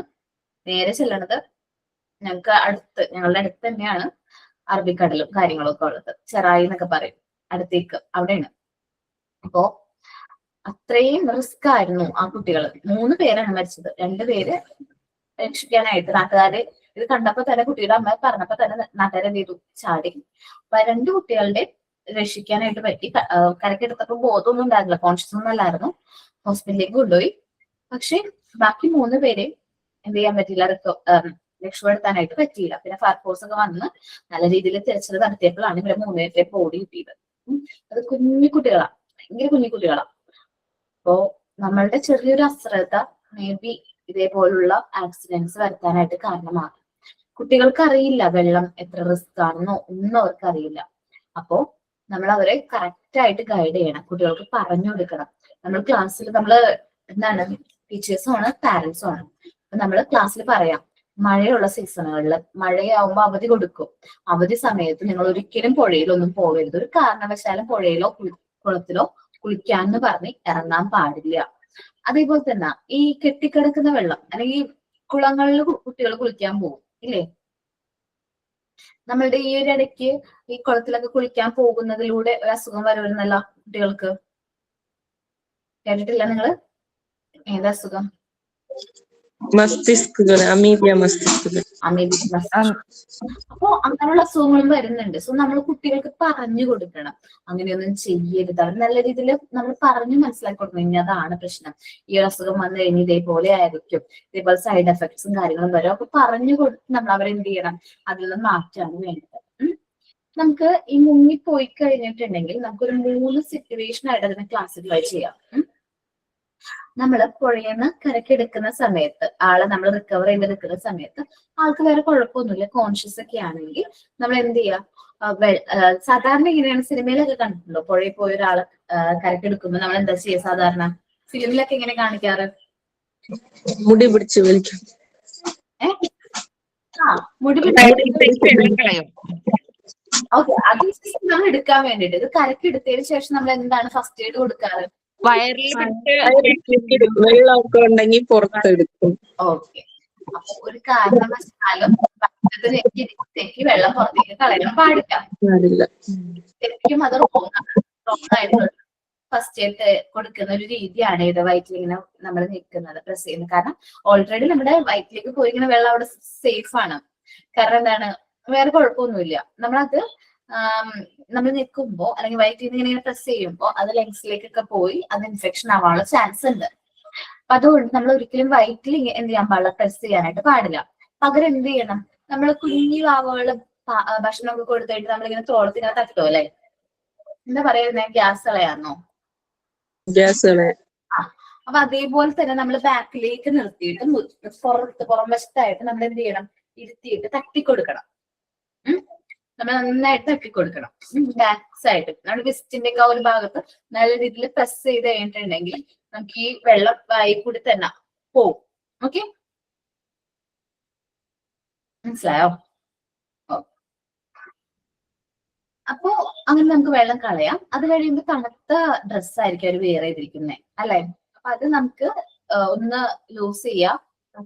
നേരെ ചെല്ലണത് ഞങ്ങളുടെ അടുത്ത് തന്നെയാണ് അറബിക്കടലും കാര്യങ്ങളും ഒക്കെ ഉള്ളത്, ചെറായി എന്നൊക്കെ പറയും, അടുത്തേക്ക് അവിടെയാണ്. അപ്പോ അത്രയും റിസ്ക് ആയിരുന്നു ആ കുട്ടികള്. 3 പേരാണ് മരിച്ചത്. 2 പേര് രക്ഷിക്കാനായിട്ട് നാട്ടുകാര് ഇത് കണ്ടപ്പോ തന്നെ, കുട്ടിയുടെ അമ്മ പറഞ്ഞപ്പോ തന്നെ നാട്ടുകാരെ എന്ത് ചെയ്തു, ചാടി. അപ്പൊ 2 കുട്ടികളുടെ രക്ഷിക്കാനായിട്ട് പറ്റി. കരക്കെടുത്തപ്പോ ബോധമൊന്നും ഉണ്ടായിരുന്നില്ല, കോൺഷ്യസ് ഒന്നും അല്ലായിരുന്നു. ഹോസ്പിറ്റലിലേക്ക് കൊണ്ടുപോയി. പക്ഷെ ബാക്കി 3 പേരെ എന്ത് ചെയ്യാൻ പറ്റിയില്ല, രക്ഷപ്പെടുത്താനായിട്ട് പറ്റിയില്ല. പിന്നെ ഫയർഫോഴ്സ് ഒക്കെ വന്ന് നല്ല രീതിയിൽ തിരച്ചിൽ നടത്തിയപ്പോഴാണ് ഇവരെ 3 പേരുടെ ബോഡി കിട്ടിയത്. അത് കുഞ്ഞു കുട്ടികളാണ്, ഭയങ്കര കുഞ്ഞു കുട്ടികളാണ്. അപ്പോ നമ്മളുടെ ചെറിയൊരു അശ്രദ്ധ മേ ബി ഇതേപോലുള്ള ആക്സിഡന്റ്സ് വരുത്താനായിട്ട് കാരണമാകും. കുട്ടികൾക്ക് അറിയില്ല വെള്ളം എത്ര റിസ്ക് ആണെന്നോ ഒന്നും അവർക്ക് അറിയില്ല. അപ്പോ നമ്മൾ അവരെ കറക്റ്റ് ആയിട്ട് ഗൈഡ് ചെയ്യണം, കുട്ടികൾക്ക് പറഞ്ഞു കൊടുക്കണം. നമ്മൾ ക്ലാസ്സിൽ എന്താണ്, ടീച്ചേഴ്സും ആണ് പാരന്റ്സും ആണ്. അപ്പൊ നമ്മൾ ക്ലാസ്സിൽ പറയാം, മഴയുള്ള സീസണുകളിൽ മഴയാവുമ്പോൾ അവധി കൊടുക്കും. അവധി സമയത്ത് നിങ്ങൾ ഒരിക്കലും പുഴയിലൊന്നും പോകരുത്, ഒരു കാരണവശാലും പുഴയിലോ കുളത്തിലോ കുളിക്കാന്ന് പറഞ്ഞ് ഇറങ്ങാൻ പാടില്ല. അതേപോലെ തന്നെ ഈ കെട്ടിക്കിടക്കുന്ന വെള്ളം അല്ലെങ്കിൽ കുളങ്ങളിൽ കുട്ടികൾ കുളിക്കാൻ പോകും ഇല്ലേ? നമ്മളുടെ ഈ ഒരു ഇടയ്ക്ക് ഈ കുളത്തിലൊക്കെ കുളിക്കാൻ പോകുന്നതിലൂടെ ഒരു അസുഖം വരുന്നല്ല കുട്ടികൾക്ക്, കേട്ടിട്ടില്ല നിങ്ങള്? ഏത് അസുഖം?
അമീബിയ മസ്തിഷ്ക.
അപ്പോ അങ്ങനെയുള്ള അസുഖങ്ങളും വരുന്നുണ്ട്. സോ നമ്മൾ കുട്ടികൾക്ക് പറഞ്ഞു കൊടുക്കണം, അങ്ങനെയൊന്നും ചെയ്യരുത്. അവർ നല്ല രീതിയിൽ നമ്മൾ പറഞ്ഞു മനസ്സിലാക്കി കൊടുക്കണം, ഇനി അതാണ് പ്രശ്നം, ഈ ഒരു അസുഖം വന്നു കഴിഞ്ഞ് ഇതേപോലെ ആയിരിക്കും, ഇതേപോലെ സൈഡ് എഫക്ട്സും കാര്യങ്ങളും വരും. അപ്പൊ പറഞ്ഞു കൊടുത്ത് നമ്മൾ അവരെന്ത് ചെയ്യണം, അതിൽ നിന്ന് മാറ്റാണ് വേണ്ടത്. നമുക്ക് ഈ മുങ്ങിപ്പോയി കഴിഞ്ഞിട്ടുണ്ടെങ്കിൽ നമുക്കൊരു 3 സിറ്റുവേഷൻ ആയിട്ട് അതിനെ ക്ലാസിഫൈ ചെയ്യാം. നമ്മൾ പുഴയെന്ന് കരക്കെടുക്കുന്ന സമയത്ത്, ആളെ നമ്മൾ റിക്കവർ ചെയ്ത് എടുക്കുന്ന സമയത്ത് ആൾക്ക് വേറെ കുഴപ്പമൊന്നുമില്ല, കോൺഷ്യസ് ഒക്കെ ആണെങ്കിൽ നമ്മൾ എന്ത് ചെയ്യാം, സാധാരണ ഇങ്ങനെയാണ്, സിനിമയിലൊക്കെ കണ്ടിട്ടുണ്ടോ? പുഴയിൽ പോയ ഒരാളെ കരക്കെടുക്കുമ്പോൾ നമ്മൾ എന്താ ചെയ്യുക? സാധാരണ ഫിലിമിലൊക്കെ എങ്ങനെ കാണിക്കാറ്?
മുടി പിടിച്ച് വലിക്കും.
മുടി ഓക്കെ, അത് നമ്മൾ എടുക്കാൻ വേണ്ടിട്ട് ഇത് കരക്കെടുത്തതിന് ശേഷം നമ്മൾ എന്താണ് ഫസ്റ്റ് എയ്ഡ് കൊടുക്കാറ്?
വെള്ളമൊക്കെ ഉണ്ടെങ്കിൽ പുറത്തെടുക്കും.
ഓക്കെ, അപ്പൊ ഒരു കാരണവശാലും തെറ്റി വെള്ളം പുറത്തേക്ക് കളയാൻ പാടില്ല. ശരിക്കും അത് റോങ് ആയിട്ടുള്ള ഫസ്റ്റ് എയ്ഡ് കൊടുക്കുന്ന ഒരു രീതിയാണ് ഇത്. വയറ്റിലിങ്ങനെ നമ്മൾ നിൽക്കുന്നത്, പ്രസ് ചെയ്യുന്നത്. കാരണം ഓൾറെഡി നമ്മുടെ വയറ്റിലേക്ക് പോയിരിക്കുന്ന വെള്ളം അവിടെ സേഫ് ആണ്. കാരണം എന്താണ്, വേറെ കുഴപ്പമൊന്നുമില്ല. നമ്മളത് നമ്മൾ നിൽക്കുമ്പോ അല്ലെങ്കിൽ വയറ്റിൽ നിന്ന് ഇങ്ങനെ പ്രസ് ചെയ്യുമ്പോൾ അത് ലങ്സിലേക്കൊക്കെ പോയി അത് ഇൻഫെക്ഷൻ ആവാനുള്ള ചാൻസ് ഉണ്ട്. അപ്പൊ അതുകൊണ്ട് നമ്മൾ ഒരിക്കലും വയറ്റിൽ എന്ത് ചെയ്യാൻ പാടില്ല, പ്രസ് ചെയ്യാനായിട്ട് പാടില്ല. പകരം എന്ത് ചെയ്യണം, നമ്മൾ കുഞ്ഞു വാവകള് ഭക്ഷണമൊക്കെ കൊടുത്തിട്ട് നമ്മളിങ്ങനെ തോളത്തിനകത്ത് തട്ടോ അല്ലെ, എന്താ പറയുന്നേ, ഗ്യാസ് കളയാന്നോ?
ഗ്യാസുകളെ
ആ, അപ്പൊ അതേപോലെ തന്നെ നമ്മൾ ബാക്കിലേക്ക് നിർത്തിയിട്ട് പുറം വശത്തായിട്ട് നമ്മൾ എന്ത് ചെയ്യണം, ഇരുത്തിയിട്ട് തട്ടിക്കൊടുക്കണം. നമ്മൾ നന്നായിട്ട് തട്ടിക്കൊടുക്കണം. ബാക്ക് സൈഡ് നമ്മുടെ വിസ്റ്റിന്റെ ഒക്കെ ഒരു ഭാഗത്ത് നല്ല രീതിയിൽ പ്രസ് ചെയ്ത് കഴിഞ്ഞിട്ടുണ്ടെങ്കിൽ നമുക്ക് ഈ വെള്ളം വായി കൂടി തന്നെ പോവും. ഓക്കെ, മനസ്സിലായോ? അപ്പോ അങ്ങനെ നമുക്ക് വെള്ളം കളയാം. അത് കഴിയുമ്പോൾ തണുത്ത ഡ്രസ്സായിരിക്കും അവർ വെയർ ചെയ്തിരിക്കുന്നത് അല്ലെ. അപ്പൊ അത് നമുക്ക് ഒന്ന് ലൂസ് ചെയ്യാം.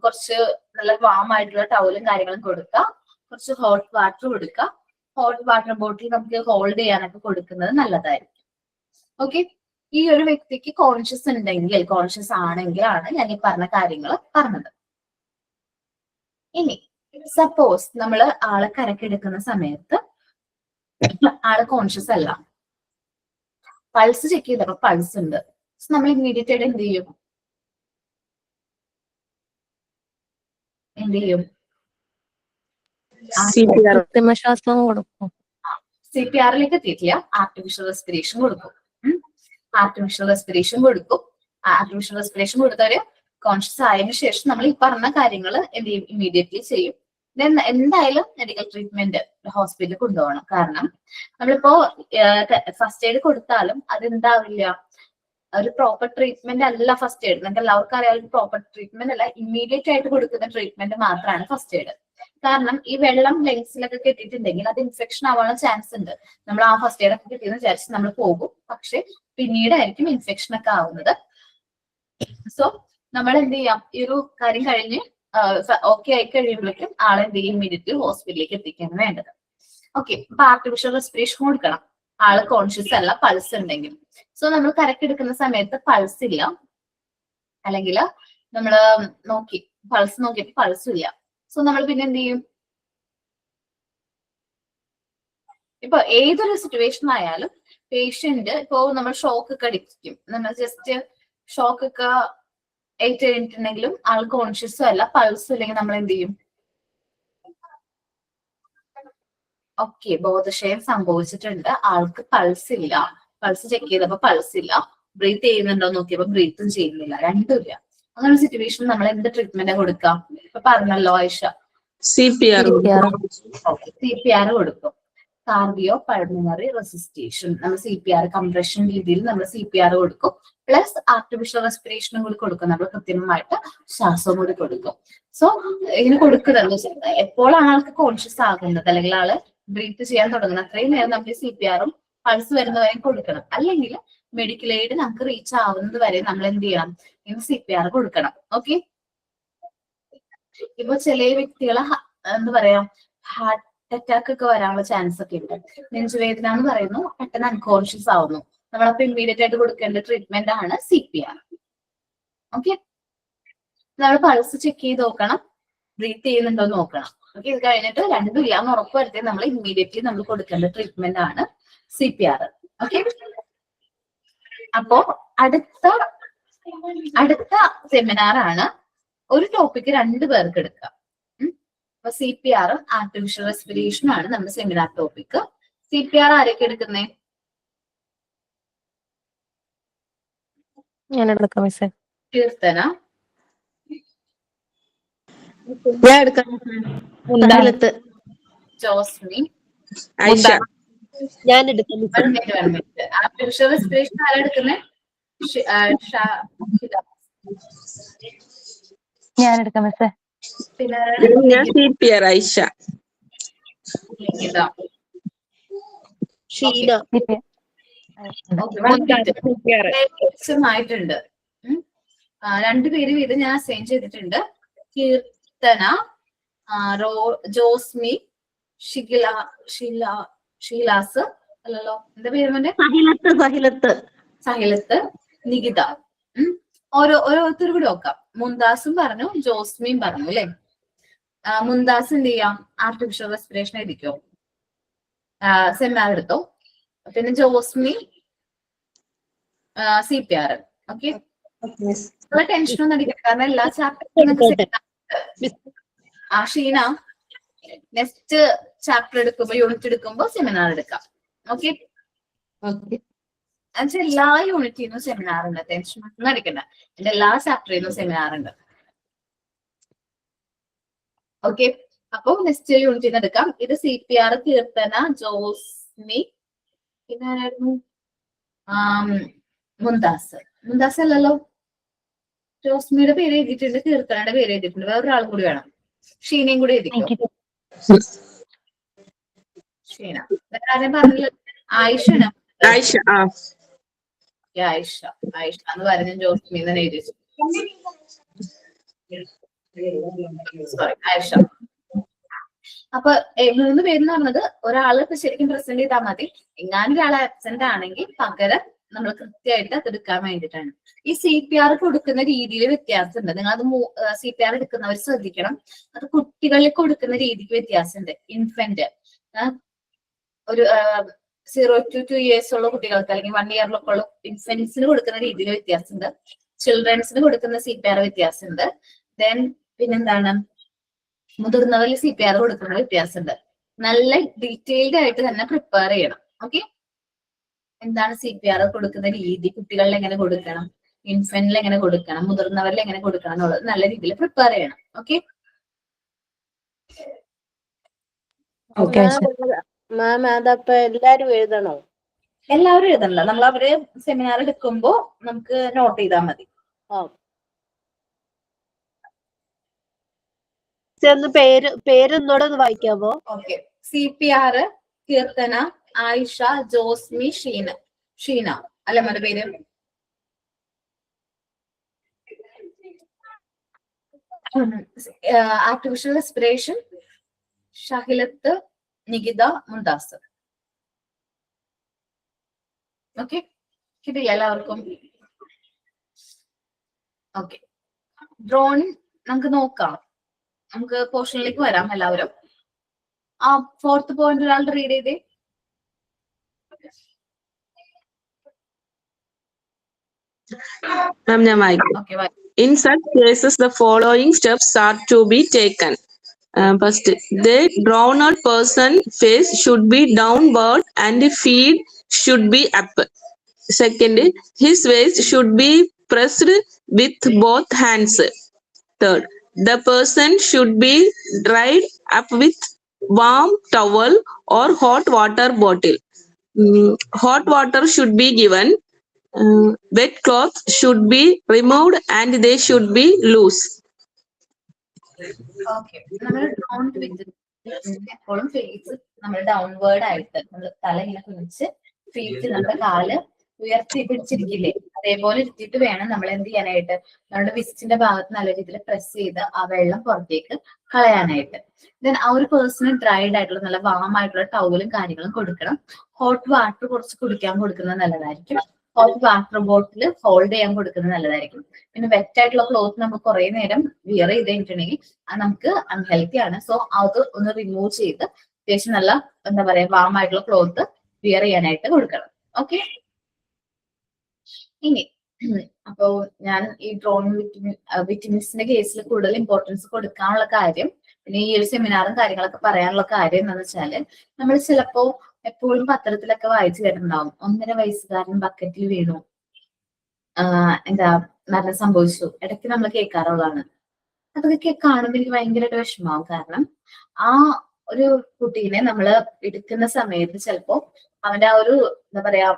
കുറച്ച് നല്ല വാം ആയിട്ടുള്ള ടവലും കാര്യങ്ങളും കൊടുക്കാം. കുറച്ച് ഹോട്ട് വാട്ടർ കൊടുക്കാം. ഹോട്ട് വാട്ടർ ബോട്ടിൽ നമുക്ക് ഹോൾഡ് ചെയ്യാനൊക്കെ കൊടുക്കുന്നത് നല്ലതായിരിക്കും. ഓക്കെ, ഈ ഒരു വ്യക്തിക്ക് കോൺഷ്യസ് ഉണ്ടെങ്കിൽ, കോൺഷ്യസ് ആണെങ്കിലാണ് ഞാൻ ഈ പറഞ്ഞ കാര്യങ്ങൾ പറഞ്ഞത്. ഇനി സപ്പോസ് നമ്മൾ ആളെ കരക്കെടുക്കുന്ന സമയത്ത് ആള് കോൺഷ്യസ് അല്ല, പൾസ് ചെക്ക് ചെയ്തപ്പോ പൾസ് ഉണ്ട്, നമ്മൾ ഇമ്മീഡിയറ്റ് ആയിട്ട് എന്ത് ചെയ്യും?
CPR
കൃത്രിമശ്വാസം കൊടുക്കും.
CPR-ലേക്ക് എത്തിയിട്ടില്ല, ആർട്ടിഫിഷ്യൽ റെസ്പിറേഷൻ കൊടുക്കും. ആർട്ടിഫിഷ്യൽ റെസ്പിറേഷൻ കൊടുക്കും. ആർട്ടിഫിഷ്യൽ റെസ്പിറേഷൻ കൊടുത്തവര് കോൺഷ്യസ് ആയതിനു ശേഷം നമ്മൾ ഈ പറഞ്ഞ കാര്യങ്ങൾ എന്ത് ചെയ്യും? ഇമ്മീഡിയറ്റ്ലി ചെയ്യും. എന്തായാലും മെഡിക്കൽ ട്രീറ്റ്മെന്റ് ഹോസ്പിറ്റലിൽ കൊണ്ടുപോകണം. കാരണം നമ്മളിപ്പോ ഫസ്റ്റ് എയ്ഡ് കൊടുത്താലും അതെന്താവില്ല, ഒരു പ്രോപ്പർ ട്രീറ്റ്മെന്റ് അല്ല ഫസ്റ്റ് എയ്ഡ്. നിങ്ങൾക്ക് എല്ലാവർക്കും അറിയാം, ഒരു പ്രോപ്പർ ട്രീറ്റ്മെന്റ് അല്ല, ഇമ്മീഡിയറ്റ് ആയിട്ട് കൊടുക്കുന്ന ട്രീറ്റ്മെന്റ് മാത്രമാണ് ഫസ്റ്റ് എയ്ഡ്. കാരണം ഈ വെള്ളം ലങ്സിലൊക്കെ കെട്ടിയിട്ടുണ്ടെങ്കിൽ അത് ഇൻഫെക്ഷൻ ആവാനുള്ള ചാൻസ് ഉണ്ട്. നമ്മൾ ആ ഫസ്റ്റ് എയ്ഡ് ഒക്കെ കിട്ടിയെന്ന് വിചാരിച്ച് നമ്മൾ പോകും, പക്ഷെ പിന്നീടായിരിക്കും ഇൻഫെക്ഷൻ ഒക്കെ ആവുന്നത്. സോ നമ്മൾ എന്ത് ചെയ്യാം, ഈ ഒരു കാര്യം കഴിഞ്ഞ് ഓക്കെ ആയി കഴിയുമ്പോഴേക്കും ആളെ എന്ത് ചെയ്യും? ഇമ്മീഡിയറ്റ്ലി ഹോസ്പിറ്റലിലേക്ക് എത്തിക്കാണ് വേണ്ടത്. ഓക്കെ, അപ്പൊ ആർട്ടിഫിഷ്യൽ റെസ്പിറേഷൻ കൊടുക്കണം. ആള് കോൺഷ്യസ് അല്ല, പൾസ് ഉണ്ടെങ്കിൽ. സോ നമ്മൾ കരക്കെടുക്കുന്ന സമയത്ത് പൾസ് ഇല്ല, അല്ലെങ്കിൽ നമ്മൾ പൾസ് നോക്കിയിട്ട് പൾസ് ഇല്ല. സോ നമ്മൾ പിന്നെ എന്ത് ചെയ്യും? ഇപ്പൊ ഏതൊരു സിറ്റുവേഷൻ ആയാലും പേഷ്യന്റ് ഇപ്പോ നമ്മൾ ഷോക്ക് ഒക്കെ അടിക്കും, നമ്മൾ ജസ്റ്റ് ഷോക്ക് ഒക്കെ ഏറ്റ് കഴിഞ്ഞിട്ടുണ്ടെങ്കിലും ആൾ കോൺഷ്യസും അല്ല, പൾസും ഇല്ലെങ്കിൽ നമ്മൾ എന്ത് ചെയ്യും? ഓക്കെ, ബോധക്ഷയം സംഭവിച്ചിട്ടുണ്ട്, ആൾക്ക് പൾസ് ഇല്ല, പൾസ് ചെക്ക് ചെയ്തപ്പോ പൾസ് ഇല്ല, ബ്രീത്ത് ചെയ്യുന്നുണ്ടോ നോക്കിയപ്പോ ബ്രീത്തും ചെയ്യുന്നില്ല, രണ്ടുമില്ല. അങ്ങനെ സിറ്റുവേഷൻ നമ്മൾ എന്ത് ട്രീറ്റ്മെന്റ് കൊടുക്കാം? ഇപ്പൊ പറഞ്ഞല്ലോ ആയിഷ,
CPR
CPR കൊടുക്കും. കാർഡിയോ പൾമണറി റെസിസ്റ്റേഷൻ, നമ്മൾ CPR കംപ്രഷൻ രീതിയിൽ നമ്മൾ CPR കൊടുക്കും. പ്ലസ് ആർട്ടിഫിഷ്യൽ റെസ്പിറേഷനും കൂടി കൊടുക്കും. നമ്മൾ കൃത്യമായിട്ട് ശ്വാസവും കൂടി കൊടുക്കും. സോ ഇതിന് കൊടുക്കുന്നത് എപ്പോഴാണ് ആൾക്ക് കോൺഷ്യസ് ആകുന്നത്, അല്ലെങ്കിൽ ആള് ബ്രീത്ത് ചെയ്യാൻ തുടങ്ങുന്നത്, അത്രയും നേരം നമുക്ക് CPR-ഉം പൾസ് വരുന്നവരെയും കൊടുക്കണം. അല്ലെങ്കിൽ മെഡിക്കൽ എയ്ഡ് നമുക്ക് റീച്ച് ആവുന്നത് വരെ നമ്മൾ എന്ത് ചെയ്യണം? ഇന്ന് CPR കൊടുക്കണം. ഓക്കെ, ഇപ്പൊ ചില വ്യക്തികളെ എന്താ പറയാ, ഹാർട്ട് അറ്റാക്ക് ഒക്കെ വരാനുള്ള ചാൻസ് ഒക്കെ ഉണ്ട്. നെഞ്ചുവേദന എന്ന് പറയുന്നു, പെട്ടെന്ന് അൺകോൺഷ്യസ് ആവുന്നു. നമ്മളപ്പോ ഇമ്മീഡിയറ്റ് ആയിട്ട് കൊടുക്കേണ്ട ട്രീറ്റ്മെന്റ് ആണ് CPR. ഓക്കെ, നമ്മൾ പൾസ് ചെക്ക് ചെയ്ത് നോക്കണം, ബ്രീത്ത് ചെയ്യുന്നുണ്ടോ എന്ന് നോക്കണം. ഓക്കെ, ഇത് കഴിഞ്ഞിട്ട് രണ്ടും ഇല്ലാന്ന് ഉറപ്പ് വരുത്തി നമ്മൾ ഇമ്മീഡിയറ്റ്ലി നമ്മൾ കൊടുക്കേണ്ട ട്രീറ്റ്മെന്റ് ആണ് CPR. ഓക്കെ, അപ്പോ അടുത്ത സെമിനാർ ആണ് ഒരു ടോപ്പിക്ക് 2 പേർക്ക് എടുക്കാം. അപ്പൊ CPR ആർട്ടിഫിഷ്യൽ റെസ്പിറേഷൻ ആണ് നമ്മുടെ സെമിനാർ ടോപ്പിക്ക്. CPR ആരൊക്കെ എടുക്കുന്നേ?
ഞാൻ എടുക്കാം മിസ്സേ.
കീർത്തന,
ഞാൻ എടുക്കാം.
ജോസ്മി,
ആയിഷ
ഞാൻ എടുക്കാം.
ആർട്ടിഫിഷ്യൽ റെസ്പിറേഷൻ ആരാ എടുക്കുന്നേ?
ഞാൻ എടുക്കാം മിസ്സേ.
പിന്നെ
ഞാൻ CPR ആയിഷ.
ഷീന.
ആയിട്ടുണ്ട്. 2 പേര് വീതം ഞാൻ അസൈൻ ചെയ്തിട്ടുണ്ട്. കീർത്തന, ജോസ്മി, ഷീലാസ് അല്ലല്ലോ, എന്താ പേര് മോന്റെ? സഹിലത്ത്, നികിത. ഓരോരുത്തരും കൂടി നോക്കാം. മുന്താസും പറഞ്ഞു, ജോസ്മിയും പറഞ്ഞു അല്ലെ. മുന്താസ് എന്ത് ചെയ്യാം? ആർട്ടിഫിഷ്യൽ റെസ്പിറേഷൻ എഴുതിക്കോ, സെമിനാർ എടുത്തോ. പിന്നെ ജോസ്മി CPR. ഓക്കെ, ടെൻഷനൊന്നും അടിക്കണ്ട, കാരണം എല്ലാ ചാപ്റ്ററും ഷീന നെക്സ്റ്റ് ചാപ്റ്റർ എടുക്കുമ്പോ യൂണിറ്റ് എടുക്കുമ്പോ സെമിനാർ എടുക്കാം. Okay,
okay.
എന്നുവെച്ചാൽ എല്ലാ യൂണിറ്റിനും സെമിനാർ ഉണ്ട്. ടെൻഷൻ ഒന്നും അടിക്കണ്ട. എന്റെ എല്ലാ ചാപ്റ്ററിനും സെമിനാർ ഉണ്ട്. ഓക്കെ, അപ്പൊ നെക്സ്റ്റ് യൂണിറ്റിന് എടുക്കാം. ഇത് CPR കീർത്തന, ജോസ്മി, പിന്നെ ആരായിരുന്നു? മുന്താസ്. മുന്താസ് അല്ലല്ലോ, ജോസ്മിയുടെ പേര് എഴുതിയിട്ടുണ്ട്, കീർത്തനയുടെ പേര് എഴുതിയിട്ടുണ്ട്. വേറൊരാളും കൂടി വേണം. ഷീനയും കൂടി എഴുതിക്കോ. ഷീന. ആരും പറഞ്ഞില്ല. ആയിഷാണ്.
ആയിഷ.
ആയിഷ എന്ന് പറഞ്ഞ ജോസ്മി തന്നെ എഴുതി. സോറി, ആയിഷ. അപ്പൊ 3 പേരെന്ന് പറഞ്ഞത് ഒരാള് ഇപ്പൊ ശരിക്കും പ്രസന്റ് ചെയ്താൽ മതി. എങ്ങാനും ഒരാൾ ആബ്സെന്റ് ആണെങ്കിൽ പകരം നമ്മൾ കൃത്യമായിട്ട് അത് എടുക്കാൻ വേണ്ടിയിട്ടാണ്. ഈ CPR കൊടുക്കുന്ന രീതിയിൽ വ്യത്യാസമുണ്ട്. നിങ്ങൾ അത് CPR എടുക്കുന്നവർ ശ്രദ്ധിക്കണം. അത് കുട്ടികളിൽ കൊടുക്കുന്ന രീതിക്ക് വ്യത്യാസമുണ്ട്. ഇൻഫന്റ് ഒരു 0 to 2 years ഉള്ള കുട്ടികൾക്ക് അല്ലെങ്കിൽ 1 year ഉള്ള ഇൻഫന്റ്സിന് കൊടുക്കുന്ന രീതിയിൽ വ്യത്യാസമുണ്ട്. ചിൽഡ്രൻസിന് കൊടുക്കുന്ന CPR വ്യത്യാസമുണ്ട്. ദെൻ പിന്നെന്താണ്, മുതിർന്നവരിൽ CPR കൊടുക്കുന്ന വ്യത്യാസമുണ്ട്. നല്ല ഡീറ്റെയിൽഡ് ആയിട്ട് തന്നെ പ്രിപ്പയർ ചെയ്യണം. ഓക്കെ, എന്താണ് CPR കൊടുക്കുന്ന രീതി, കുട്ടികളിൽ എങ്ങനെ കൊടുക്കണം, ഇൻഫന്റിൽ എങ്ങനെ കൊടുക്കണം, മുതിർന്നവരിൽ എങ്ങനെ കൊടുക്കണം എന്നുള്ളത് നല്ല രീതിയിൽ പ്രിപ്പയർ ചെയ്യണം. ഓക്കെ,
മാം അതപ്പോ എല്ലാരും എഴുതണോ?
എല്ലാവരും എഴുതണ്ട. നമ്മൾ അവര് സെമിനാർ എടുക്കുമ്പോ നമുക്ക് നോട്ട് ചെയ്താൽ മതി.
പേരൊന്നൂടെ ഒന്ന് വായിക്കാമോ?
ഓക്കെ, CPR കീർത്തന, ആയിഷ, ജോസ്മി, ഷീന അല്ല നമ്മുടെ പേര്. Artificial respiration Shahilath, Nikitha, Mumtaz. Okay, കിട്ടില്ല എല്ലാവർക്കും? ഓക്കെ, ഡ്രോയിങ് നമുക്ക് നോക്കാം. നമുക്ക് പോർഷനിലേക്ക് വരാം. എല്ലാവരും 4th പോയിന്റ് ഒരാൾ റീഡ് ചെയ്തേ.
മാം, ഞാൻ വായിക്കാം.
Okay,
In such cases, the following steps are to be taken. First, the drowned person face should be downward and feet should be up. Second, his waist should be pressed with both hands. Third, the person should be dried up with warm towel or hot water bottle. Hot water should be given. Wet cloth should be removed and they should be loose.
Okay, നമ്മൾ ഡ്രോണ്ട് വിത്ത് എപ്പോഴും face നമ്മൾ downward ആയിട്ട് നമ്മൾ തല ഇങ്ങനെ കുനിച്ച് feet നമ്മുടെ കാല് ഉയർത്തി പിടിച്ചിരിക്കില്ലേ, അതേപോലെ ഇരുത്തിയിട്ട് വേണം നമ്മൾ എന്ത് ചെയ്യാനായിട്ട്, നമ്മുടെ വിസ്റ്റിന്റെ ഭാഗത്ത് നല്ല രീതിയിൽ പ്രസ് ചെയ്ത് ആ വെള്ളം പുറത്തേക്ക് കളയാനായിട്ട്. ദെൻ ആ ഒരു പേഴ്സണ് ഡ്രൈഡ് ആയിട്ടുള്ള നല്ല വാം ആയിട്ടുള്ള ടവലും കാര്യങ്ങളും കൊടുക്കണം. ഹോട്ട് വാട്ടർ കുറച്ച് കുടിക്കാൻ കൊടുക്കുന്നത് നല്ലതായിരിക്കും. ഹോട്ട് വാട്ടർ ബോട്ടിൽ ഹോൾഡ് ചെയ്യാൻ കൊടുക്കുന്നത് നല്ലതായിരിക്കും. പിന്നെ വെറ്റ് ആയിട്ടുള്ള ക്ലോത്ത് നമ്മൾ കുറെ നേരം വിയർ ചെയ്ത് കഴിഞ്ഞിട്ടുണ്ടെങ്കിൽ അത് നമുക്ക് അൺഹെൽത്തി ആണ്. സോ അത് ഒന്ന് റിമൂവ് ചെയ്ത് അത്യാവശ്യം നല്ല എന്താ പറയാ വാം ആയിട്ടുള്ള ക്ലോത്ത് വിയർ ചെയ്യാനായിട്ട് കൊടുക്കണം. ഓക്കെ, ഇനി അപ്പോ ഞാൻ ഈ ഡ്രോയിങ് വിറ്റമിൻസിന്റെ കേസിൽ കൂടുതൽ ഇമ്പോർട്ടൻസ് കൊടുക്കാനുള്ള കാര്യം, പിന്നെ ഈ ഒരു സെമിനാറും കാര്യങ്ങളൊക്കെ പറയാനുള്ള കാര്യം എന്താണെന്ന് വെച്ചാല്, നമ്മൾ ചിലപ്പോ എപ്പോഴും പത്രത്തിലൊക്കെ വായിച്ചു കേട്ടിട്ടുണ്ടാവും, 1.5 വയസ്സുകാരൻ ബക്കറ്റിൽ വീണു, എന്താ മരണം സംഭവിച്ചു. ഇടയ്ക്ക് നമ്മൾ കേൾക്കാറുള്ളതാണ്. അതൊക്കെ കാണുമ്പോൾ എനിക്ക് ഭയങ്കരമായിട്ട് വിഷമാവും. കാരണം ആ ഒരു കുട്ടീനെ നമ്മൾ എടുക്കുന്ന സമയത്ത് ചിലപ്പോ അവന്റെ ആ ഒരു എന്താ പറയാ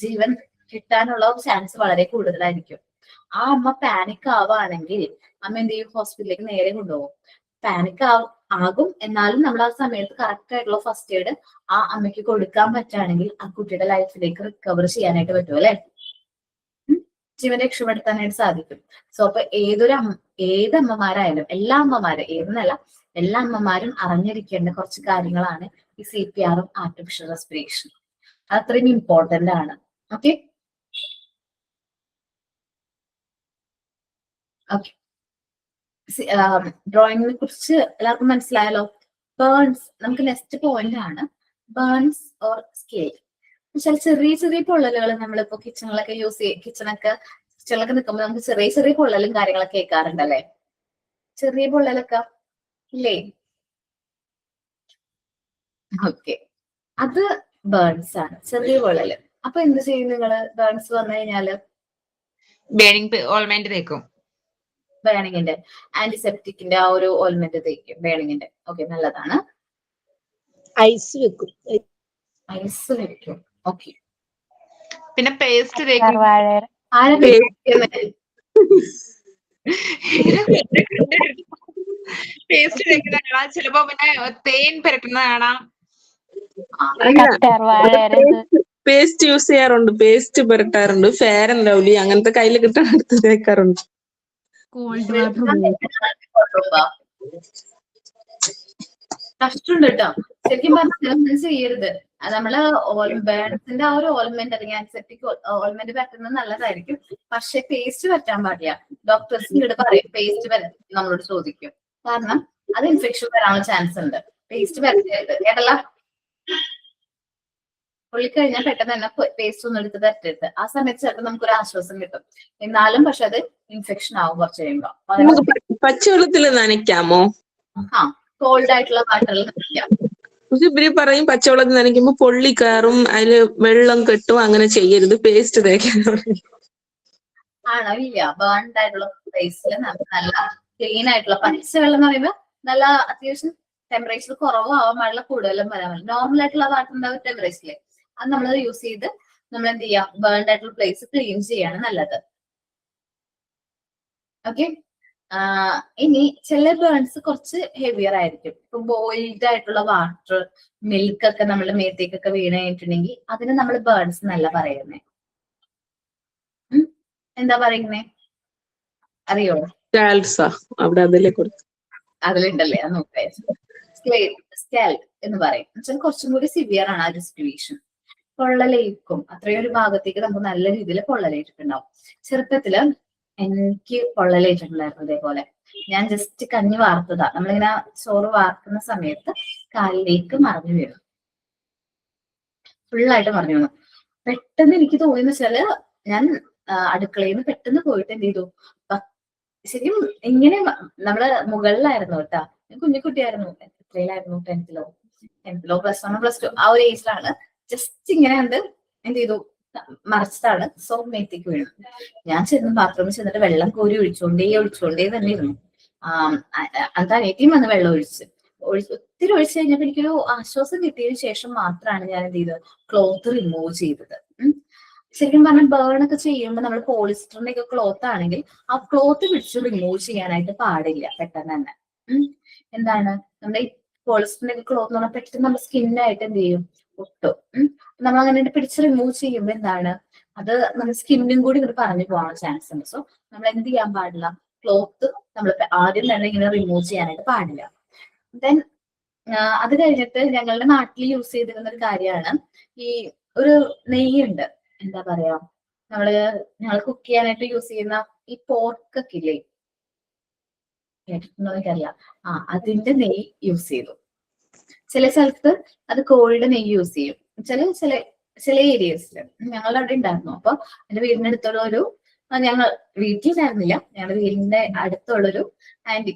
ജീവൻ കിട്ടാനുള്ള ചാൻസ് വളരെ കൂടുതലായിരിക്കും. ആ അമ്മ പാനിക് ആവുകയാണെങ്കിൽ അമ്മ എന്ത് ചെയ്യും, ഹോസ്പിറ്റലിലേക്ക് നേരെ കൊണ്ടുപോകും. പാനിക് ആകും, എന്നാലും നമ്മൾ ആ സമയത്ത് കറക്റ്റ് ആയിട്ടുള്ള ഫസ്റ്റ് എയ്ഡ് ആ അമ്മയ്ക്ക് കൊടുക്കാൻ പറ്റുകയാണെങ്കിൽ ആ കുട്ടിയുടെ ലൈഫിലേക്ക് റിക്കവർ ചെയ്യാനായിട്ട് പറ്റും അല്ലെ, ജീവൻ രക്ഷപ്പെടുത്താനായിട്ട് സാധിക്കും. സോ അപ്പൊ ഏത് അമ്മമാരായാലും, എല്ലാ അമ്മമാരും ഏതെന്നല്ല എല്ലാ അമ്മമാരും അറിഞ്ഞിരിക്കേണ്ട കുറച്ച് കാര്യങ്ങളാണ് ഈ CPRഉം ആർട്ടിഫിഷ്യൽ റെസ്പിറേഷനും. അത് അത്രയും ഇമ്പോർട്ടന്റ് ആണ്. ഓക്കെ, ഓക്കെ, ഡ്രോയിങ്ങിനെ കുറിച്ച് എല്ലാവർക്കും മനസ്സിലായല്ലോ. ബേൺസ് നമുക്ക് നെക്സ്റ്റ് പോയിന്റ് ആണ്. ബേൺസ് ഓർ സ്കെയിൽ എന്നുവെച്ചാൽ ചെറിയ ചെറിയ പൊള്ളലുകൾ നമ്മളിപ്പോ കിച്ചണിലൊക്കെ കിച്ചണിലൊക്കെ നിൽക്കുമ്പോൾ നമുക്ക് ചെറിയ ചെറിയ പൊള്ളലും കാര്യങ്ങളൊക്കെ കേൾക്കാറുണ്ടല്ലേ. ചെറിയ പൊള്ളലൊക്കെ ഇല്ലേ? ഓക്കെ, അത് ബേൺസ് ആണ്, ചെറിയ പൊള്ളല്. അപ്പൊ എന്ത് ചെയ്യും നിങ്ങള് ബേൺസ് വന്നു കഴിഞ്ഞാല്?
ബേണിംഗ് ഓൾമെന്റ് തേക്കും.
ബേണിങ്ങിന്റെ ആന്റിസെപ്റ്റിക്കിന്റെ ആ ഒരു ഓയിൽമെന്റ് തേക്കും ബേണിങ്ങിന്റെ. ഓക്കെ, നല്ലതാണ്.
ഐസ് വെക്കും.
ഐസ് വെക്കും. ഓക്കെ,
പിന്നെ പേസ്റ്റ് തേക്കും.
കറ്റാർവാഴ
ആരാ
പേസ്റ്റ് തേക്കുന്ന കാണാം. ചിലപ്പോ പിന്നെ തേൻ പുരട്ടുന്ന കാണാം.
അല്ല,
കറ്റാർവാഴ
പേസ്റ്റ് യൂസ് ചെയ്യാറുണ്ട്, പേസ്റ്റ് പുരട്ടാറുണ്ട്, ഫെയർ ആൻഡ് ലവ്ലി അങ്ങനത്തെ കയ്യിൽ കിട്ടാൻ എടുത്ത് തേക്കാറുണ്ട്.
കഷ്ടമുണ്ട് കേട്ടോ. ശരിക്കും പറഞ്ഞാൽ ചെയ്യരുത്. നമ്മള് ബേൺസിന്റെ ആ ഒരു ഓയിൽമെന്റ് അല്ലെങ്കിൽ ആന്റിസെപ്റ്റിക് ഓയിൽമെന്റ് പറ്റുന്നത് നല്ലതായിരിക്കും. പക്ഷെ പേസ്റ്റ് പറ്റാൻ പാടില്ല. ഡോക്ടേഴ്സിനോട് പറയും പേസ്റ്റ് നമ്മളോട് ചോദിക്കും. കാരണം അത് ഇൻഫെക്ഷൻ വരാനുള്ള ചാൻസ് ഉണ്ട്. പേസ്റ്റ് പറ്റരുത് കേട്ടല്ല. പൊള്ളിക്കഴിഞ്ഞാൽ പെട്ടെന്ന് തന്നെ പേസ്റ്റ് ഒന്നും എടുത്ത് പറ്റരുത്. ആ സമയത്ത് ചിലപ്പോൾ നമുക്കൊരു ആശ്വാസം കിട്ടും. എന്നാലും പക്ഷെ അത് ഇൻഫെക്ഷൻ ആവും കുറച്ച് കഴിയുമ്പോ.
പച്ചവെള്ളത്തിൽ നനയ്ക്കാമോ?
ആ, കോൾഡ് ആയിട്ടുള്ള വാട്ടറിൽ നനയ്ക്കാം.
പക്ഷെ ഇവര് പറയും പച്ചവെള്ളത്തിൽ നനയ്ക്കുമ്പോ പൊള്ളി കയറും, അതില് വെള്ളം കെട്ടും, അങ്ങനെ ചെയ്യരുത്, പേസ്റ്റ് തേക്കാൻ.
ആണോ? ഇല്ല, ബേൺഡ് ആയിട്ടുള്ള പ്ലേസിൽ നല്ല ക്ലീൻ ആയിട്ടുള്ള പച്ചവെള്ളം എന്ന് പറയുമ്പോൾ നല്ല അത്യാവശ്യം ടെമ്പറേച്ചർ കുറവാവാൻ പാടില്ല, കൂടുതലും വരാൻ പാടില്ല. നോർമൽ ആയിട്ടുള്ള വാട്ടറിന്റെ ടെമ്പറേച്ചറിൽ അത് നമ്മൾ യൂസ് ചെയ്ത് നമ്മൾ എന്ത് ചെയ്യാം, ബേൺഡ് ആയിട്ടുള്ള പ്ലേസ് ക്ലീൻ ചെയ്യാണ് നല്ലത്. ഓക്കെ, ഇനി ചില ബേൺസ് കുറച്ച് ഹെവിയർ ആയിരിക്കും. ഇപ്പൊ ബോയിൽഡ് ആയിട്ടുള്ള വാട്ടർ, മിൽക്ക് ഒക്കെ നമ്മുടെ മേത്തേക്കൊക്കെ വീണ് കഴിഞ്ഞിട്ടുണ്ടെങ്കിൽ അതിന് നമ്മൾ ബേൺസ് എന്നല്ല പറയുന്നേ. എന്താ പറയുന്നേ അറിയോ?
അവിടെ അതിലെ കൊടുത്തു
അതിലുണ്ടല്ലേ, അത് നോക്കാം. സ്കാൽപ്പ് എന്ന് പറയും. എന്നുവെച്ചാൽ കുറച്ചും കൂടി സിവിയർ ആണ് ആ ഒരു സിറ്റുവേഷൻ. പൊള്ളലേക്കും അത്രയും ഒരു ഭാഗത്തേക്ക് നമുക്ക് നല്ല രീതിയിൽ പൊള്ളലേറ്റിട്ടുണ്ടാവും. ചെറുപ്പത്തില് എനിക്ക് പൊള്ളലേറ്റിട്ടുണ്ടായിരുന്നു ഇതേപോലെ. ഞാൻ ജസ്റ്റ് കഞ്ഞി വാർത്തതാ, നമ്മളിങ്ങനെ ചോറ് വാർക്കുന്ന സമയത്ത് കാലിലേക്ക് മറിഞ്ഞു വീണു, ഫുള്ളായിട്ട് മറിഞ്ഞു വീണു. പെട്ടെന്ന് എനിക്ക് തോന്നിയെന്ന് വെച്ചാല് ഞാൻ അടുക്കളയിൽ നിന്ന് പെട്ടെന്ന് പോയിട്ട് എന്ത് ചെയ്തു, ശരിക്കും ഇങ്ങനെ നമ്മള് മുകളിലായിരുന്നു കേട്ടാ. ഞാൻ കുഞ്ഞിക്കുട്ടിയായിരുന്നു. എത്രയിലായിരുന്നു? 10th-ലോ +1 +2 ആ ഒരു ഏജിലാണ്. ജസ്റ്റ് ഇങ്ങനെ കണ്ട് എന്ത് ചെയ്തു, മറിച്ചതാണ്. സോ മേത്തേക്ക് വീണു. ഞാൻ ചെന്ന് ബാത്റൂമിൽ ചെന്നിട്ട് വെള്ളം കോരി ഒഴിച്ചോണ്ടേ തന്നെ ഇരുന്നു. അത് അനിയത്തിയും വന്ന് വെള്ളം ഒത്തിരി ഒഴിച്ചു കഴിഞ്ഞപ്പോ എനിക്കൊരു ആശ്വാസം കിട്ടിയതിനു ശേഷം മാത്രമാണ് ഞാൻ എന്ത് ചെയ്തത്, ക്ലോത്ത് റിമൂവ് ചെയ്തത്. ശരിക്കും പറഞ്ഞാൽ ബേൺ ഒക്കെ ചെയ്യുമ്പോൾ നമ്മൾ പോളിസ്റ്ററിന്റെ ഒക്കെ ക്ലോത്ത് ആണെങ്കിൽ ആ ക്ലോത്ത് പിടിച്ച് റിമൂവ് ചെയ്യാനായിട്ട് പാടില്ല പെട്ടെന്ന് തന്നെ. എന്താണ് നമ്മുടെ ഈ പോളിസ്റ്ററിന്റെ ഒക്കെ ക്ലോത്ത് എന്ന് പറഞ്ഞാൽ പെട്ടെന്ന് നമ്മുടെ സ്കിന്നായിട്ട് എന്ത് ചെയ്യും, ഒട്ടും. നമ്മൾ അങ്ങനെ പിടിച്ച് റിമൂവ് ചെയ്യുമ്പോൾ എന്താണ്, അത് നമ്മുടെ സ്കിന്നും കൂടി ഇങ്ങോട്ട് പറഞ്ഞു പോകാനുള്ള ചാൻസ് ഉണ്ട്. സോ നമ്മൾ എന്ത് ചെയ്യാൻ പാടില്ല, ക്ലോത്ത് നമ്മൾ ആദ്യം തന്നെ ഇങ്ങനെ റിമൂവ് ചെയ്യാനായിട്ട് പാടില്ല. ദെൻ അത് കഴിഞ്ഞിട്ട് ഞങ്ങളുടെ നാട്ടിൽ യൂസ് ചെയ്തിരുന്ന ഒരു കാര്യമാണ് ഈ ഒരു നെയ്യുണ്ട്, എന്താ പറയാ, ഞങ്ങൾ കുക്ക് ചെയ്യാനായിട്ട് യൂസ് ചെയ്യുന്ന ഈ പോർക്കൊക്കെ ഇല്ലേ, കേട്ടിട്ടുണ്ടോ എനിക്കറിയില്ല. അതിന്റെ നെയ്യ് യൂസ് ചെയ്തു. ചില സ്ഥലത്ത് അത് കോഴിയുടെ നെയ്യ് യൂസ് ചെയ്യും, ചില ഏരിയസിൽ. ഞങ്ങളുടെ അവിടെ ഉണ്ടായിരുന്നു. അപ്പൊ എന്റെ വീടിന്റെ അടുത്തുള്ള ഒരു, ഞങ്ങൾ വീട്ടിലായിരുന്നില്ല, ഞങ്ങളുടെ വീടിന്റെ അടുത്തുള്ളൊരു ആന്റി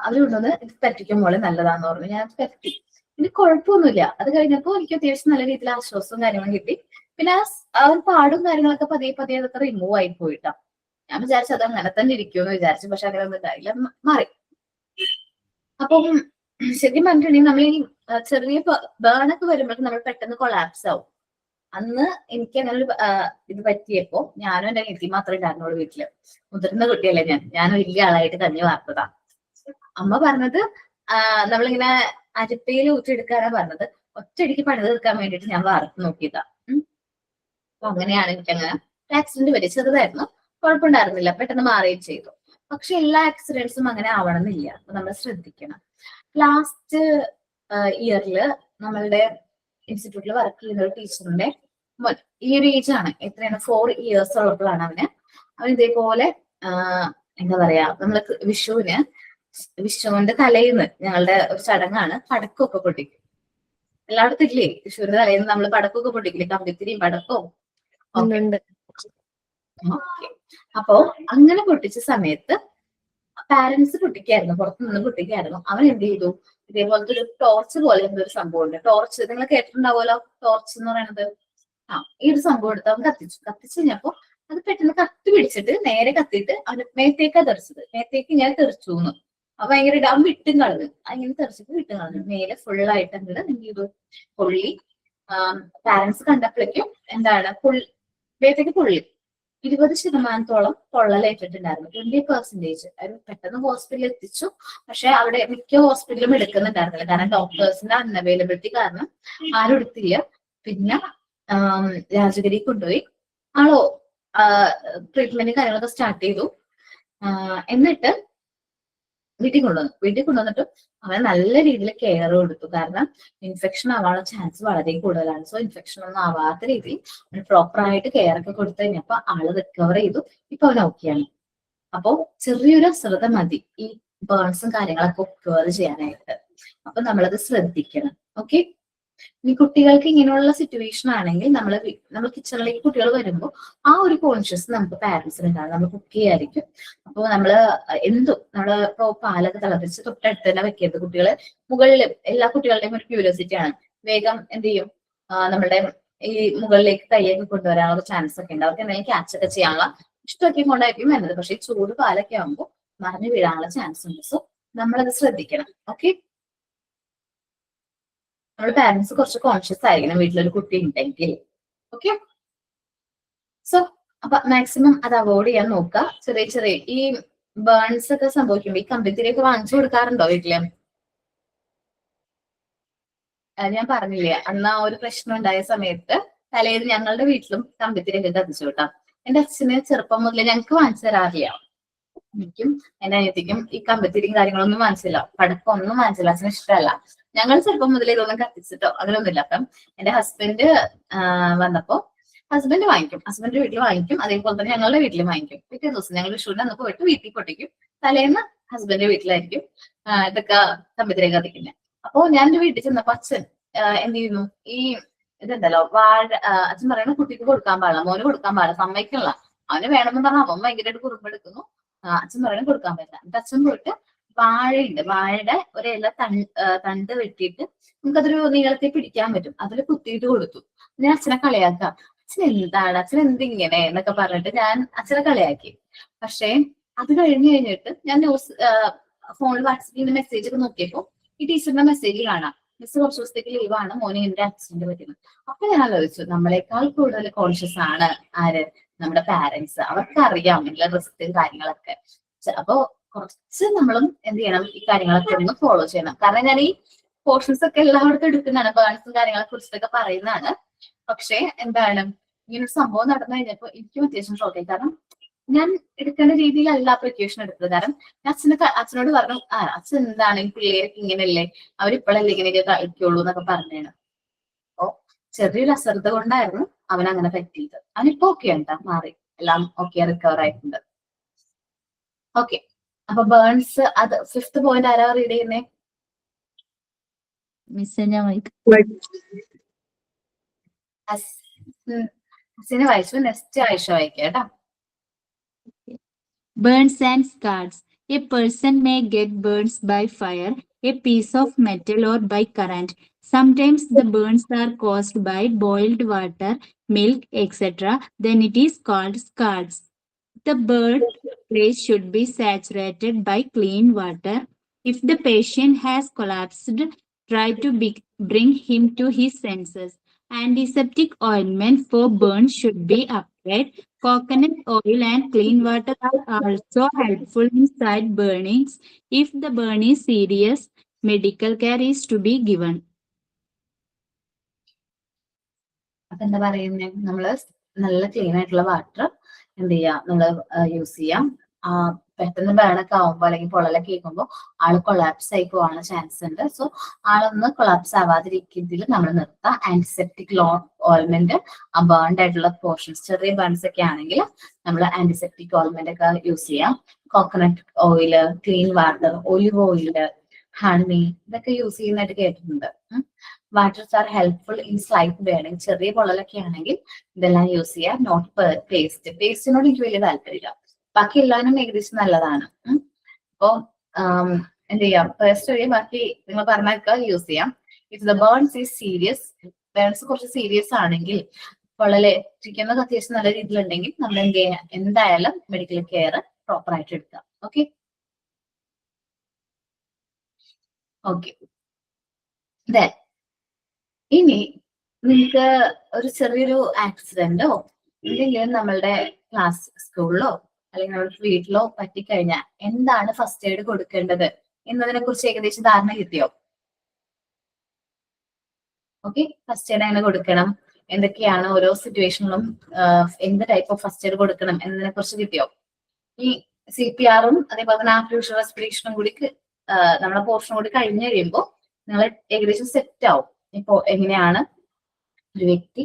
അവര് കൊണ്ടുവന്ന് ഇത് പറ്റിക്കുമ്പോൾ നല്ലതാന്ന് പറഞ്ഞു. ഞാൻ പറ്റി, എനിക്ക് കുഴപ്പമൊന്നുമില്ല. അത് കഴിഞ്ഞപ്പോ എനിക്ക് അത്യാവശ്യം നല്ല രീതിയിൽ ആശ്വാസവും കാര്യങ്ങളും കിട്ടി. പിന്നെ ആ ഒരു പാടും കാര്യങ്ങളൊക്കെ പതിയെ അതൊക്കെ റിമൂവ് ആയി പോയിട്ടാ. ഞാൻ വിചാരിച്ചു അത് അങ്ങനെ തന്നെ ഇരിക്കുമെന്ന് വിചാരിച്ചു, പക്ഷെ അങ്ങനെ ഒന്നും ഉണ്ടായില്ല, മാറി. അപ്പം ശരിക്കും പറഞ്ഞിട്ടുണ്ടെങ്കിൽ നമ്മൾ ഈ ചെറിയ ബേണൊക്കെ വരുമ്പോഴേക്കും നമ്മൾ പെട്ടെന്ന് കൊളാപ്സ് ആവും. അന്ന് എനിക്ക് അങ്ങനെ ഒരു ഇത് പറ്റിയപ്പോ ഞാനും എന്റെ അനിയത്തി മാത്രമേ ഉണ്ടായിരുന്നുള്ളൂ വീട്ടില്. മുതിർന്ന കുട്ടിയല്ലേ ഞാൻ വലിയ ആളായിട്ട് കഞ്ഞി വാർത്തതാ. അമ്മ പറഞ്ഞത് നമ്മളിങ്ങനെ അരിപ്പയിൽ ഊറ്റിയെടുക്കാനാ പറഞ്ഞത്. ഒറ്റയടിക്ക് പണി തീർക്കാൻ വേണ്ടിയിട്ട് ഞാൻ വാർത്ത് നോക്കിയതാ. അപ്പൊ അങ്ങനെയാണ് എനിക്കങ്ങനെ ആക്സിഡന്റ് പറ്റി. ചെറുതായിരുന്നു, കുഴപ്പമുണ്ടായിരുന്നില്ല, പെട്ടെന്ന് മാറുകയും ചെയ്തു. പക്ഷെ എല്ലാ ആക്സിഡന്റ്സും അങ്ങനെ ആവണമെന്നില്ല, അപ്പൊ നമ്മൾ ശ്രദ്ധിക്കണം. ലാസ്റ്റ് ഇയറില് നമ്മളുടെ ഇൻസ്റ്റിറ്റ്യൂട്ടിൽ വർക്ക് ചെയ്യുന്ന ഒരു ടീച്ചറിന്റെ ഈ ഒരു ഏജ് ആണ്, എത്രയാണ് 4 years ഉള്ളപ്പോഴാണ് അവൻ ഇതേപോലെ എന്താ പറയാ, നമ്മള് വിഷുവിന്റെ തലേന്ന് ഞങ്ങളുടെ ഒരു ചടങ്ങാണ്, പടക്കമൊക്കെ പൊട്ടിക്കും. എല്ലായിടത്തും ഇല്ലേ വിഷുവിന്റെ തലേന്ന് നമ്മൾ പടക്കമൊക്കെ പൊട്ടിക്കില്ലേ, കമ്പിത്തിരിയും പടക്കവും. ഓക്കെ, അപ്പോ അങ്ങനെ പൊട്ടിച്ച സമയത്ത് പാരന്റ്സ് കുട്ടിക്കായിരുന്നു, പുറത്തുനിന്ന് കുട്ടിക്കായിരുന്നു. അവൻ എന്ത് ചെയ്തു, ഇതേപോലത്തെ ഒരു ടോർച്ച് പോലെ എന്തൊരു സംഭവമുണ്ട്. ടോർച്ച് നിങ്ങൾ കേട്ടിട്ടുണ്ടാവുമല്ലോ, ടോർച്ച് എന്ന് പറയുന്നത്. ഈ ഒരു സംഭവം എടുത്ത് അവൻ കത്തിച്ചു കഴിഞ്ഞപ്പോ അത് പെട്ടെന്ന് കത്തി പിടിച്ചിട്ട് നേരെ കത്തിയിട്ട് അവന് മേത്തേക്കാ തെറിച്ചത്. മേത്തേക്ക് ഇങ്ങനെ തെറിച്ചു എന്ന്. അപ്പൊ ഭയങ്കര അവൻ വിട്ടും കളഞ്ഞു. അങ്ങനെ തെറിച്ചിട്ട് വിട്ടും കളഞ്ഞു. മേലെ ഫുള്ളായിട്ട് അങ്ങോട്ട് എന്ത് ചെയ്തു, പൊള്ളി. പാരന്റ്സ് കണ്ടപ്പോഴേക്കും എന്താണ്, മേത്തേക്ക് പൊള്ളി. 20% പൊള്ളലേറ്റിട്ടുണ്ടായിരുന്നു. 20%. അത് പെട്ടെന്ന് ഹോസ്പിറ്റലിൽ എത്തിച്ചു. പക്ഷെ അവിടെ മിക്ക ഹോസ്പിറ്റലും എടുക്കുന്നുണ്ടായിരുന്നില്ല, കാരണം ഡോക്ടേഴ്സിന്റെ അൺഅവൈലബിലിറ്റി കാരണം ആരും എടുത്തില്ല. പിന്നെ രാജഗിരി കൊണ്ടുപോയി. ആളോ ട്രീറ്റ്മെന്റ് കാര്യങ്ങളൊക്കെ സ്റ്റാർട്ട് ചെയ്തു. എന്നിട്ട് വീട്ടിൽ കൊണ്ടുവന്നിട്ട് അവന് നല്ല രീതിയിൽ കെയർ കൊടുത്തു. കാരണം ഇൻഫെക്ഷൻ ആവാനുള്ള ചാൻസ് വളരെ കൂടുതലാണ്. സോ ഇൻഫെക്ഷൻ ഒന്നും ആവാത്ത രീതിയിൽ പ്രോപ്പർ ആയിട്ട് കെയർ ഒക്കെ കൊടുത്തു കഴിഞ്ഞപ്പോ ആള് റിക്കവർ ചെയ്തു. ഇപ്പൊ അവൻ ഓക്കെയാണ്. അപ്പോ ചെറിയൊരു അശ്രദ്ധ മതി ഈ ബേൺസും കാര്യങ്ങളൊക്കെ ഒക്യുവർ ചെയ്യാനായിട്ട്. അപ്പൊ നമ്മളത് ശ്രദ്ധിക്കണം. ഓക്കെ. ഈ കുട്ടികൾക്ക് ഇങ്ങനെയുള്ള സിറ്റുവേഷൻ ആണെങ്കിൽ നമ്മൾ കിച്ചണിലേക്ക് കുട്ടികൾ വരുമ്പോൾ ആ ഒരു കോൺഷ്യസ് നമുക്ക് പാരന്റ്സിന് ഉണ്ടാകും. നമ്മൾ കുക്ക് ചെയ്യായിരിക്കും. അപ്പോൾ നമ്മള് പാലൊക്കെ തിളപ്പിച്ച് തൊട്ടടുത്ത് തന്നെ വെക്കരുത്. കുട്ടികള് മുകളിൽ എല്ലാ കുട്ടികളുടെയും ഒരു ക്യൂരിയോസിറ്റി ആണ്. വേഗം എന്ത് ചെയ്യും, നമ്മളുടെ ഈ മുകളിലേക്ക് കൈയൊക്കെ കൊണ്ടുവരാനുള്ള ചാൻസ് ഒക്കെ ഉണ്ട്. അവർക്ക് എന്തെങ്കിലും ക്യാച്ച് ഒക്കെ ചെയ്യാനുള്ള ഇഷ്ടമൊക്കെ കൊണ്ടായിരിക്കും വരുന്നത്. പക്ഷെ ഈ ചൂട് പാലൊക്കെ ആകുമ്പോൾ മറിഞ്ഞു വീഴാനുള്ള ചാൻസ് ഉണ്ട്. സോ നമ്മളത് ശ്രദ്ധിക്കണം. ഓക്കെ. നമ്മുടെ പാരന്റ്സ് കുറച്ച് കോൺഷ്യസ് ആയിരിക്കണം വീട്ടിലൊരു കുട്ടി ഉണ്ടെങ്കിൽ. ഓക്കെ. സോ അപ്പൊ മാക്സിമം അത് അവോയ്ഡ് ചെയ്യാൻ നോക്കുക. ചെറിയ ഈ ബേൺസ് ഒക്കെ സംഭവിക്കുമ്പോൾ ഈ കമ്പിത്തിരിയൊക്കെ വാങ്ങിച്ചു കൊടുക്കാറുണ്ടോ വീട്ടില്? ഞാൻ പറഞ്ഞില്ലേ, അന്ന് ആ ഒരു പ്രശ്നം ഉണ്ടായ സമയത്ത് തലേന്ന് ഞങ്ങളുടെ വീട്ടിലും കമ്പിത്തിരിയൊക്കെ കത്തിച്ചു കേട്ടോ. എന്റെ അച്ഛന് ചെറുപ്പം മുതലേ ഞങ്ങൾക്ക് വാങ്ങിച്ചു തരാറില്ല. എനിക്കും എന്റെ അനിയത്തിക്കും ഈ കമ്പിത്തിരിയും കാര്യങ്ങളൊന്നും വാങ്ങിച്ചില്ല, പടക്കമൊന്നും വാങ്ങിച്ചില്ല. അച്ഛന് ഇഷ്ടമല്ല. ഞങ്ങൾ ചെറുപ്പം മുതലേ ഇതൊന്നും കത്തിച്ചിട്ടോ അങ്ങനെയൊന്നുമില്ല. അപ്പം എന്റെ ഹസ്ബൻഡ് വന്നപ്പോ ഹസ്ബൻഡ് വാങ്ങിക്കും, ഹസ്ബൻഡ് വീട്ടിൽ വാങ്ങിക്കും. അതേപോലെ തന്നെ ഞങ്ങളുടെ വീട്ടിലും വാങ്ങിക്കും. പിറ്റേ ദിവസം ഞങ്ങൾ വിഷുവിന് അന്ന് പോയിട്ട് വീട്ടിൽ പൊട്ടിക്കും. തലേന്ന് ഹസ്ബൻഡ് വീട്ടിലായിരിക്കും ഇതൊക്കെ കമ്പിത്തിരി കത്തിക്കുന്നത്. അപ്പോ ഞാൻ എന്റെ വീട്ടിൽ ചെന്നപ്പോ അച്ഛൻ എന്ത് ചെയ്യുന്നു, ഈ ഇതുണ്ടല്ലോ അച്ഛൻ പറയുന്നത് കുട്ടിക്ക് കൊടുക്കാൻ പാടില്ല, മോന് കൊടുക്കാൻ പാടില്ല, സമ്മതിക്കണില്ല. അവന് വേണമെന്ന് പറഞ്ഞാൽ അവൻ ഭയങ്കരമായിട്ട് കുറുമ്പെടുക്കുന്നു. അച്ഛൻ പറയുന്നത് കൊടുക്കാൻ പറ്റില്ല. എന്നിട്ട് അച്ഛൻ പോയിട്ട് വാഴയുണ്ട്, വാഴയുടെ ഒരു ഇല തണ്ട് വെട്ടിയിട്ട് നമുക്കതൊരു നീളത്തിൽ പിടിക്കാൻ പറ്റും, അതിൽ കുത്തിയിട്ട് കൊടുത്തു. ഞാൻ അച്ഛനെ കളിയാക്കാം. അച്ഛൻ എന്താണ്, അച്ഛൻ എന്തിങ്ങനെ എന്നൊക്കെ പറഞ്ഞിട്ട് ഞാൻ അച്ഛനെ കളിയാക്കി. പക്ഷെ അത് കഴിഞ്ഞിട്ട് ഞാൻ ഫോണിൽ വാട്സപ്പിൽ മെസ്സേജ് ഒക്കെ നോക്കിയപ്പോ ഈ ടീച്ചറിന്റെ മെസ്സേജ് കാണാം, മിസ് കുറച്ച് ദിവസത്തേക്ക് ലീവാണ്, മോനെ എന്റെ ആക്സിഡന്റ് പറ്റുന്നത്. അപ്പൊ ഞാൻ ആലോചിച്ചു, നമ്മളെക്കാൾ കൂടുതൽ കോൺഷ്യസ് ആണ് ആര്, നമ്മുടെ പാരന്റ്സ്. അവർക്ക് അറിയാം എല്ലാ റിസ്കും കാര്യങ്ങളൊക്കെ. അപ്പൊ കുറച്ച് നമ്മളും എന്ത് ചെയ്യണം, ഈ കാര്യങ്ങളൊക്കെ ഒന്ന് ഫോളോ ചെയ്യണം. കാരണം ഞാൻ ഈ പോർഷൻസ് ഒക്കെ എല്ലായിടത്തും എടുക്കുന്നതാണ്, ബേൺസും കാര്യങ്ങളെ കുറിച്ചിട്ടൊക്കെ പറയുന്നതാണ്. പക്ഷെ എന്താണ്, ഇങ്ങനൊരു സംഭവം നടന്നു കഴിഞ്ഞപ്പോ എനിക്കും അത്യാവശ്യം ഷോക്കായി. കാരണം ഞാൻ എടുക്കേണ്ട രീതിയിലല്ല പ്രിക്യൂഷൻ എടുത്തത്. കാരണം അച്ഛനോട് പറഞ്ഞു, അച്ഛൻ എന്താണ് ഈ പിള്ളേർക്ക് ഇങ്ങനെയല്ലേ, അവരിപ്പോഴല്ലേ ഇങ്ങനെയൊക്കെ കളിക്കുള്ളൂ എന്നൊക്കെ പറഞ്ഞാണ്. അപ്പോ ചെറിയൊരു അശ്രദ്ധ കൊണ്ടായിരുന്നു അവൻ അങ്ങനെ പറ്റിയത്. അവനിപ്പോ ഓക്കെ ഉണ്ടാ, മാറി, എല്ലാം ഓക്കെ, റിക്കവർ ആയിട്ടുണ്ട്. ഓക്കെ. അപ്പൊ ബേൺസ്, അത് 5th പോയിന്റ് ആരാ റീഡ് ചെയ്യുന്നേ? ഹസിനെ വായിച്ചു. നെക്സ്റ്റ് ആയിഷ വായിക്കാം കേട്ടോ.
Burns and scars. A person may get burns by fire, a piece of metal, or by current. Sometimes the burns are caused by boiled water, milk, etc. Then it is called scars. The burn place should be saturated by clean water. If the patient has collapsed, try to bring him to his senses. Antiseptic ointment for burns should be applied. Coconut oil and clean water are also helpful in side burnings. If the burn is serious, medical care is to be given.
അപ്പൊ എന്താ പറയുന്നേ, നമ്മള് നല്ല clean ആയിട്ടുള്ള water എന്ത് ചെയ്യാം, നമ്മള് use ചെയ്യാം. പെട്ടെന്ന് ബേണൊക്കെ ആവുമ്പോ അല്ലെങ്കിൽ പൊള്ളലൊക്കെ കേൾക്കുമ്പോൾ ആള് കൊളാപ്സ് ആയി പോകാനുള്ള ചാൻസ് ഉണ്ട്. സോ ആളൊന്ന് കൊളാപ്സ് ആവാതിരിക്കുന്നതിൽ നമ്മൾ നിർത്താം. ആന്റിസെപ്റ്റിക് ഓയിൽമെന്റ് ആ ബേൺഡ് ആയിട്ടുള്ള പോർഷൻസ്, ചെറിയ ബേൺസ് ഒക്കെ ആണെങ്കിൽ നമ്മൾ ആന്റിസെപ്റ്റിക് ഓയിൽമെന്റ് ഒക്കെ യൂസ് ചെയ്യാം. Coconut oil, clean water, olive oil, honey, ഇതൊക്കെ യൂസ് ചെയ്യുന്നതായിട്ട് കേട്ടിട്ടുണ്ട്. Waters are helpful in slight burning. ചെറിയ പൊള്ളലൊക്കെ ആണെങ്കിൽ ഇതെല്ലാം യൂസ് ചെയ്യാം. Not paste. പേസ്റ്റിനോട് എനിക്ക് വലിയ താല്പര്യമില്ല, ബാക്കി എല്ലാവരും ഏകദേശം നല്ലതാണ്. അപ്പൊ എന്ത് ചെയ്യാം, ഫസ്റ്റ് വഴി ബാക്കി നിങ്ങൾ പറഞ്ഞൊക്കെ യൂസ് ചെയ്യാം. If the burns is serious, burns കുറച്ച് സീരിയസ് ആണെങ്കിൽ, പൊള്ളലേറ്റിരിക്കുന്നത് അത്യാവശ്യം നല്ല രീതിയിലുണ്ടെങ്കിൽ നമ്മൾ എന്ത് ചെയ്യാം, എന്തായാലും മെഡിക്കൽ കെയർ പ്രോപ്പർ ആയിട്ട് എടുക്കുക. Okay okay. ഇനി നിങ്ങൾക്ക് ഒരു ചെറിയൊരു ആക്സിഡന്റോ എന്തെങ്കിലും നമ്മളുടെ ക്ലാസ് സ്കൂളിലോ അല്ലെങ്കിൽ നമ്മുടെ വീട്ടിലോ പറ്റിക്കഴിഞ്ഞാൽ എന്താണ് ഫസ്റ്റ് എയ്ഡ് കൊടുക്കേണ്ടത് എന്നതിനെ കുറിച്ച് ഏകദേശം ധാരണ കിട്ടിയോ? ഓക്കെ, ഫസ്റ്റ് എയ്ഡ് എങ്ങനെ കൊടുക്കണം, എന്തൊക്കെയാണ് ഓരോ സിറ്റുവേഷനിലും എന്ത് ടൈപ്പ് ഓഫ് ഫസ്റ്റ് എയ്ഡ് കൊടുക്കണം എന്നതിനെ കുറിച്ച് കിട്ടിയോ? ഈ CPR-ഉം അതേപോലെ തന്നെ ആർട്ടിഫിഷ്യൽ റെസ്പിറേഷനും കൂടി നമ്മളെ പോർഷൻ കൂടി കഴിഞ്ഞു കഴിയുമ്പോൾ നിങ്ങൾ ഏകദേശം സെറ്റ് ആവും. ഇപ്പോ എങ്ങനെയാണ് ഒരു വ്യക്തി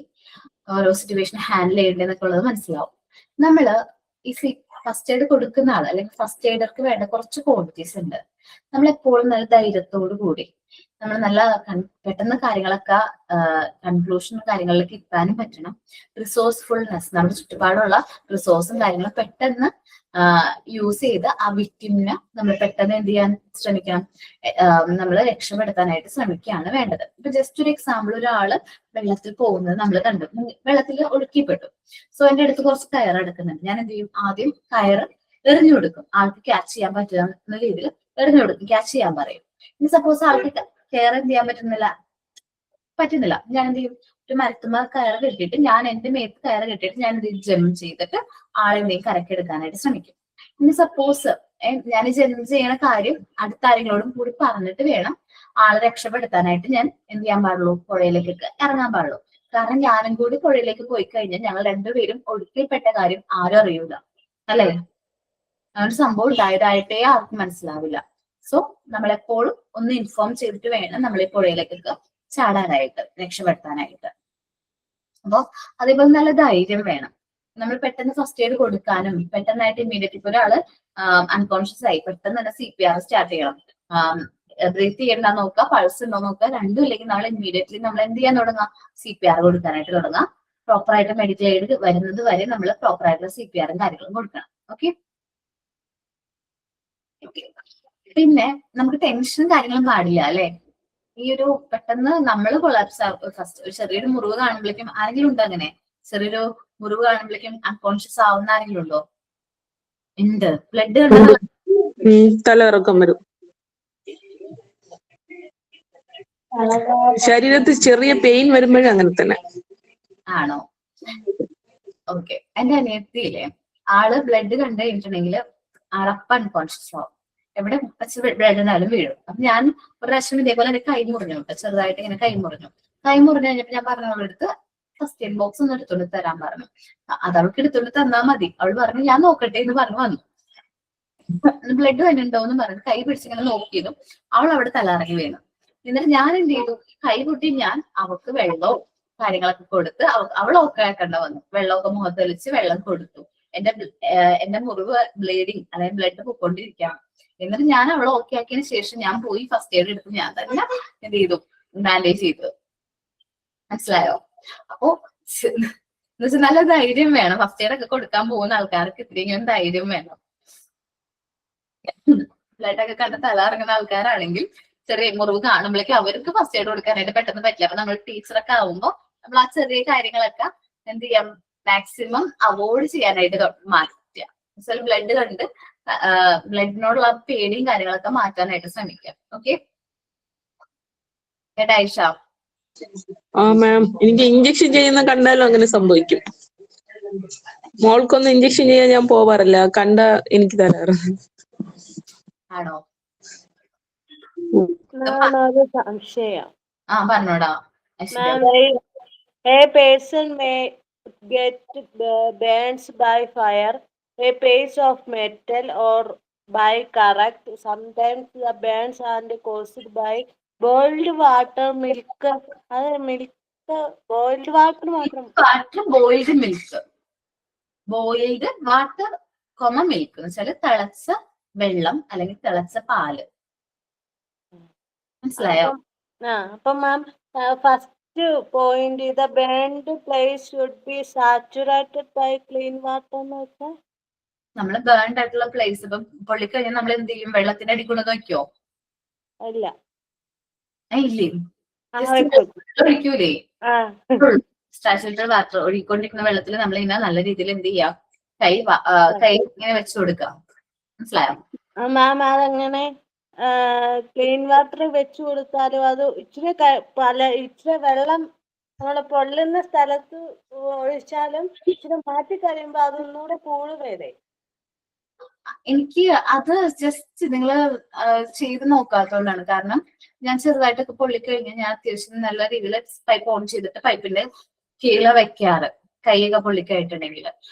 ഓരോ സിറ്റുവേഷൻ ഹാൻഡിൽ ചെയ്യേണ്ടതെന്നൊക്കെ ഉള്ളത് മനസ്സിലാവും. നമ്മള് ഈ ഫസ്റ്റ് എയ്ഡ് കൊടുക്കുന്ന ആൾ അല്ലെങ്കിൽ ഫസ്റ്റ് എയ്ഡർക്ക് വേണ്ട കുറച്ച് ക്വാളിറ്റീസ് ഉണ്ട്. നമ്മളെപ്പോഴും നല്ല ധൈര്യത്തോടു കൂടി നമ്മൾ നല്ല പെട്ടെന്ന് കാര്യങ്ങളൊക്കെ കൺക്ലൂഷനും കാര്യങ്ങളിലേക്ക് എത്താനും പറ്റണം. റിസോഴ്സ്ഫുൾനെസ്, നമ്മുടെ ചുറ്റുപാടുള്ള റിസോഴ്സും കാര്യങ്ങളും പെട്ടെന്ന് യൂസ് ചെയ്ത് ആ വിക്ടിമിനെ നമ്മൾ പെട്ടെന്ന് എന്ത് ചെയ്യാൻ ശ്രമിക്കണം, നമ്മൾ രക്ഷപ്പെടുത്താനായിട്ട് ശ്രമിക്കുകയാണ് വേണ്ടത്. ഇപ്പൊ ജസ്റ്റ് ഒരു എക്സാമ്പിൾ, ഒരാള് വെള്ളത്തിൽ പോകുന്നത് നമ്മൾ കണ്ടു, വെള്ളത്തിൽ ഒഴുക്കിപ്പെട്ടു. സോ എന്റെ അടുത്ത് കുറച്ച് കയർ എടുക്കുന്നുണ്ട്. ഞാൻ എന്ത് ചെയ്യും, ആദ്യം കയറ് എറിഞ്ഞു കൊടുക്കും, ആൾക്ക് ക്യാച്ച് ചെയ്യാൻ പറ്റുന്ന രീതിയിൽ എറിഞ്ഞു കൊടുക്കും, ക്യാച്ച് ചെയ്യാൻ പറയും. ഇനി സപ്പോസ് ആൾക്ക് കയർ എന്ത് ചെയ്യാൻ പറ്റുന്നില്ല, ഞാൻ എന്ത് ചെയ്യും, ഒരു മരത്തുമ്മ കയറ് കെട്ടിയിട്ട് ഞാൻ എന്റെ മേത്ത് കയറ് കെട്ടിയിട്ട് ഞാൻ എന്ത് ചെയ്യും, ജമ്പ് ചെയ്തിട്ട് ആളെന്തെങ്കിലും കരക്കെടുക്കാനായിട്ട് ശ്രമിക്കും. ഇനി സപ്പോസ് ഞാൻ ജമ്പ് ചെയ്യണ കാര്യം അടുത്ത ആരെങ്കിലോടും കൂടി പറഞ്ഞിട്ട് വേണം ആളെ രക്ഷപ്പെടുത്താനായിട്ട് ഞാൻ എന്ത് ചെയ്യാൻ പാടുള്ളൂ, പുഴയിലേക്ക് ഇറങ്ങാൻ പാടുള്ളൂ. കാരണം ഞാനും കൂടി പുഴയിലേക്ക് പോയി കഴിഞ്ഞാൽ ഞങ്ങൾ രണ്ടുപേരും ഒഴുക്കിൽപ്പെട്ട കാര്യം ആരും അറിയൂല, അല്ലേ? അങ്ങനെ സംഭവം ഉണ്ടായതായിട്ടേ ആർക്കും മനസ്സിലാവില്ല. സോ നമ്മളെപ്പോഴും ഒന്ന് ഇൻഫോം ചെയ്തിട്ട് വേണം നമ്മൾ ഈ പുഴയിലേക്കൊക്കെ ചാടാനായിട്ട്, രക്ഷപ്പെടുത്താനായിട്ട്. അപ്പൊ അതേപോലെ നല്ല ധൈര്യം വേണം. നമ്മൾ പെട്ടെന്ന് ഫസ്റ്റ് എയ്ഡ് കൊടുക്കാനും പെട്ടെന്നായിട്ട് ഇമ്മീഡിയറ്റ്, ഇപ്പൊ ഒരാള് അൺകോൺഷ്യസ് ആയി പെട്ടെന്ന് തന്നെ CPR സ്റ്റാർട്ട് ചെയ്യണം. ബ്രീത്ത് ചെയ്യണ്ട നോക്കുക, പൾസ് ഉണ്ടോ നോക്കുക, രണ്ടും ഇല്ലെങ്കിൽ നമ്മൾ ഇമ്മീഡിയറ്റ്ലി നമ്മൾ എന്ത് ചെയ്യാൻ തുടങ്ങുക, CPR കൊടുക്കാനായിട്ട് തുടങ്ങാം. പ്രോപ്പർ ആയിട്ട് മെഡിക്കൽ എയ്ഡ് വരുന്നത് വരെ നമ്മൾ പ്രോപ്പർ ആയിട്ടുള്ള CPR കാര്യങ്ങളും കൊടുക്കണം. ഓക്കെ. പിന്നെ നമുക്ക് ടെൻഷനും കാര്യങ്ങളും പാടില്ല, അല്ലെ? ഈ ഒരു പെട്ടെന്ന് നമ്മൾ കൊളാപ്സ് ഫസ്റ്റ് ഒരു ചെറിയൊരു മുറിവ് കാണുമ്പോഴേക്കും ആരെങ്കിലും ഉണ്ടോ അങ്ങനെ? ചെറിയൊരു മുറിവ് കാണുമ്പോഴേക്കും അൺകോൺഷ്യസ് ആവുന്ന ആരെങ്കിലും ഉണ്ടോ? ഉണ്ട്. ബ്ലഡ് കണ്ടാൽ
തലകറക്കം വരും, ശരീരത്തിൽ ചെറിയ പെയിൻ വരുമ്പോഴും അങ്ങനെ തന്നെ
ആണോ? ഓക്കെ. എന്റെ അനിയത്തിയില്ലേ, ആള് ബ്ലഡ് കണ്ടു കഴിഞ്ഞിട്ടുണ്ടെങ്കിൽ ആളപ്പം അൺകോൺഷ്യസ് ആവും, എവിടെ ബ്ലഡ് എന്നാലും വീഴും. അപ്പൊ ഞാൻ ഒരു പ്രാവശ്യം ഇതേപോലെ എന്റെ കൈ മുറിഞ്ഞു കേട്ടോ, ചെറുതായിട്ട് ഇങ്ങനെ കൈ മുറിഞ്ഞു കഴിഞ്ഞപ്പോ ഞാൻ പറഞ്ഞു അവളെടുത്ത് ഫസ്റ്റ് എയ്ഡ് ബോക്സ് ഒന്ന് എടുത്തോണ്ട് തരാൻ പറഞ്ഞു. അത് അവൾക്ക് എടുത്തോണ്ട് തന്നാ മതി. അവൾ പറഞ്ഞു ഞാൻ നോക്കട്ടെ എന്ന് പറഞ്ഞു വന്നു. ബ്ലഡ് വരുന്നുണ്ടോ എന്ന് പറഞ്ഞു കൈ പിടിച്ചിങ്ങനെ നോക്കിയതും അവൾ അവിടെ തലറങ്ങി വീണു. എന്നിട്ട് ഞാൻ എന്ത് ചെയ്തു, കൈ പൊട്ടി ഞാൻ അവൾക്ക് വെള്ളവും കാര്യങ്ങളൊക്കെ കൊടുത്ത് അവൾ ഓക്കെ ആക്കേണ്ട വന്നു. വെള്ളമൊക്കെ മുഖത്തൊലിച്ച് വെള്ളം കൊടുത്തു. എന്റെ മുറിവ് ബ്ലീഡിങ് അതായത് ബ്ലഡ് പൊക്കൊണ്ടിരിക്കുകയാണ്. എന്നിട്ട് ഞാൻ അവളെ ഓക്കെ ആക്കിയതിനു ശേഷം ഞാൻ പോയി ഫസ്റ്റ് എയ്ഡ് എടുത്ത് ഞാൻ തന്നെ എന്ത് ചെയ്തു, ബാൻഡേജ് ചെയ്തു. മനസ്സിലായോ? അപ്പോ എന്നുവെച്ചാൽ നല്ല ധൈര്യം വേണം. ഫസ്റ്റ് എയ്ഡ് ഒക്കെ കൊടുക്കാൻ പോകുന്ന ആൾക്കാർക്ക് ഇത്രയും ധൈര്യം വേണം. ബ്ലഡ് ഒക്കെ കണ്ട് തല ഇറങ്ങുന്ന ആൾക്കാരാണെങ്കിൽ ചെറിയ മുറിവ് കാണുമ്പോഴേക്കും അവർക്ക് ഫസ്റ്റ് എയ്ഡ് കൊടുക്കാനായിട്ട് പെട്ടെന്ന് പറ്റില്ല. അപ്പൊ നമ്മൾ ടീച്ചറൊക്കെ ആവുമ്പോൾ നമ്മൾ ആ ചെറിയ കാര്യങ്ങളൊക്കെ എന്ത് ചെയ്യാം, മാക്സിമം അവോയ്ഡ് ചെയ്യാനായിട്ട് മാറ്റുക. ബ്ലഡ് കണ്ട് ബ്ലഡിനോടുള്ള പേടിയും കാര്യങ്ങളൊക്കെ മാറ്റാനായിട്ട് ശ്രമിക്കാം. ഓക്കെ കേട്ടോ ഐഷ?
ആ മാം, എനിക്ക് ഇഞ്ചക്ഷൻ ചെയ്യുന്ന കണ്ടാലും അങ്ങനെ സംഭവിക്കും. മോൾക്കൊന്നും ഇഞ്ചക്ഷൻ ചെയ്യാൻ ഞാൻ പോവാറില്ല, കണ്ട എനിക്ക് തരാറ്.
ആണോ?
ഒരു സംശയം.
പറഞ്ഞോടാ.
A person may get burns by fire, a piece of metal, or by current. Sometimes the burns are caused by boiled water, milk. Boiled water മാത്രം.
Boiled milk, boiled water milk എന്ന് വെച്ചാല് തിളച്ച വെള്ളം അല്ലെങ്കിൽ തിളച്ച പാല്. മനസ്സിലായോ?
അപ്പൊ മാം first point, the burned place should be saturated by clean water എന്ന് വെച്ചാൽ
നമ്മൾ ബേൺഡ് ആയിട്ടുള്ള പ്ലേസ് ഇപ്പം പൊള്ളിക്കഴിഞ്ഞാൽ നമ്മൾ എന്ത് ചെയ്യും? വെള്ളത്തിന്റെ അടി കൊണ്ടു നോക്കിയോ?
ഇല്ല.
ഇല്ലേ?
ആ,
ജസ്റ്റ്
വെക്കും.
ഒഴിക്കൂലേ?
ആ.
സാച്ചുറേറ്റഡ് വാട്ടർ ഒഴിക്കൊണ്ടിരിക്കുന്ന വെള്ളത്തിൽ നമ്മൾ ഇങ്ങനെ നല്ല രീതിയിൽ എന്ത് ചെയ്യാം? കൈ ഇങ്ങനെ വെച്ചു കൊടുക്കാം. മനസ്സിലായോ?
മാം അതെങ്ങനെ ക്ലീൻ വാട്ടർ വെച്ചു കൊടുത്താലും അത് ഇച്ചിരി ഇച്ചിരി വെള്ളം നമ്മള് പൊള്ളുന്ന സ്ഥലത്ത് ഒഴിച്ചാലും ഇച്ചിരി മാറ്റി കഴിയുമ്പോ അതൊന്നുകൂടെ കൂടുതലേ.
എനിക്ക് അത് ജസ്റ്റ് നിങ്ങൾ ചെയ്ത് നോക്കാത്തതുകൊണ്ടാണ്. കാരണം ഞാൻ ചെറുതായിട്ടൊക്കെ പൊള്ളിക്കഴിഞ്ഞാൽ ഞാൻ അത്യാവശ്യം നല്ല രീതിയിൽ പൈപ്പ് ഓൺ ചെയ്തിട്ട് പൈപ്പിന്റെ കീഴെ വെക്കാറ്, കൈയൊക്കെ പൊള്ളിക്കായിട്ടുണ്ടെങ്കിൽ.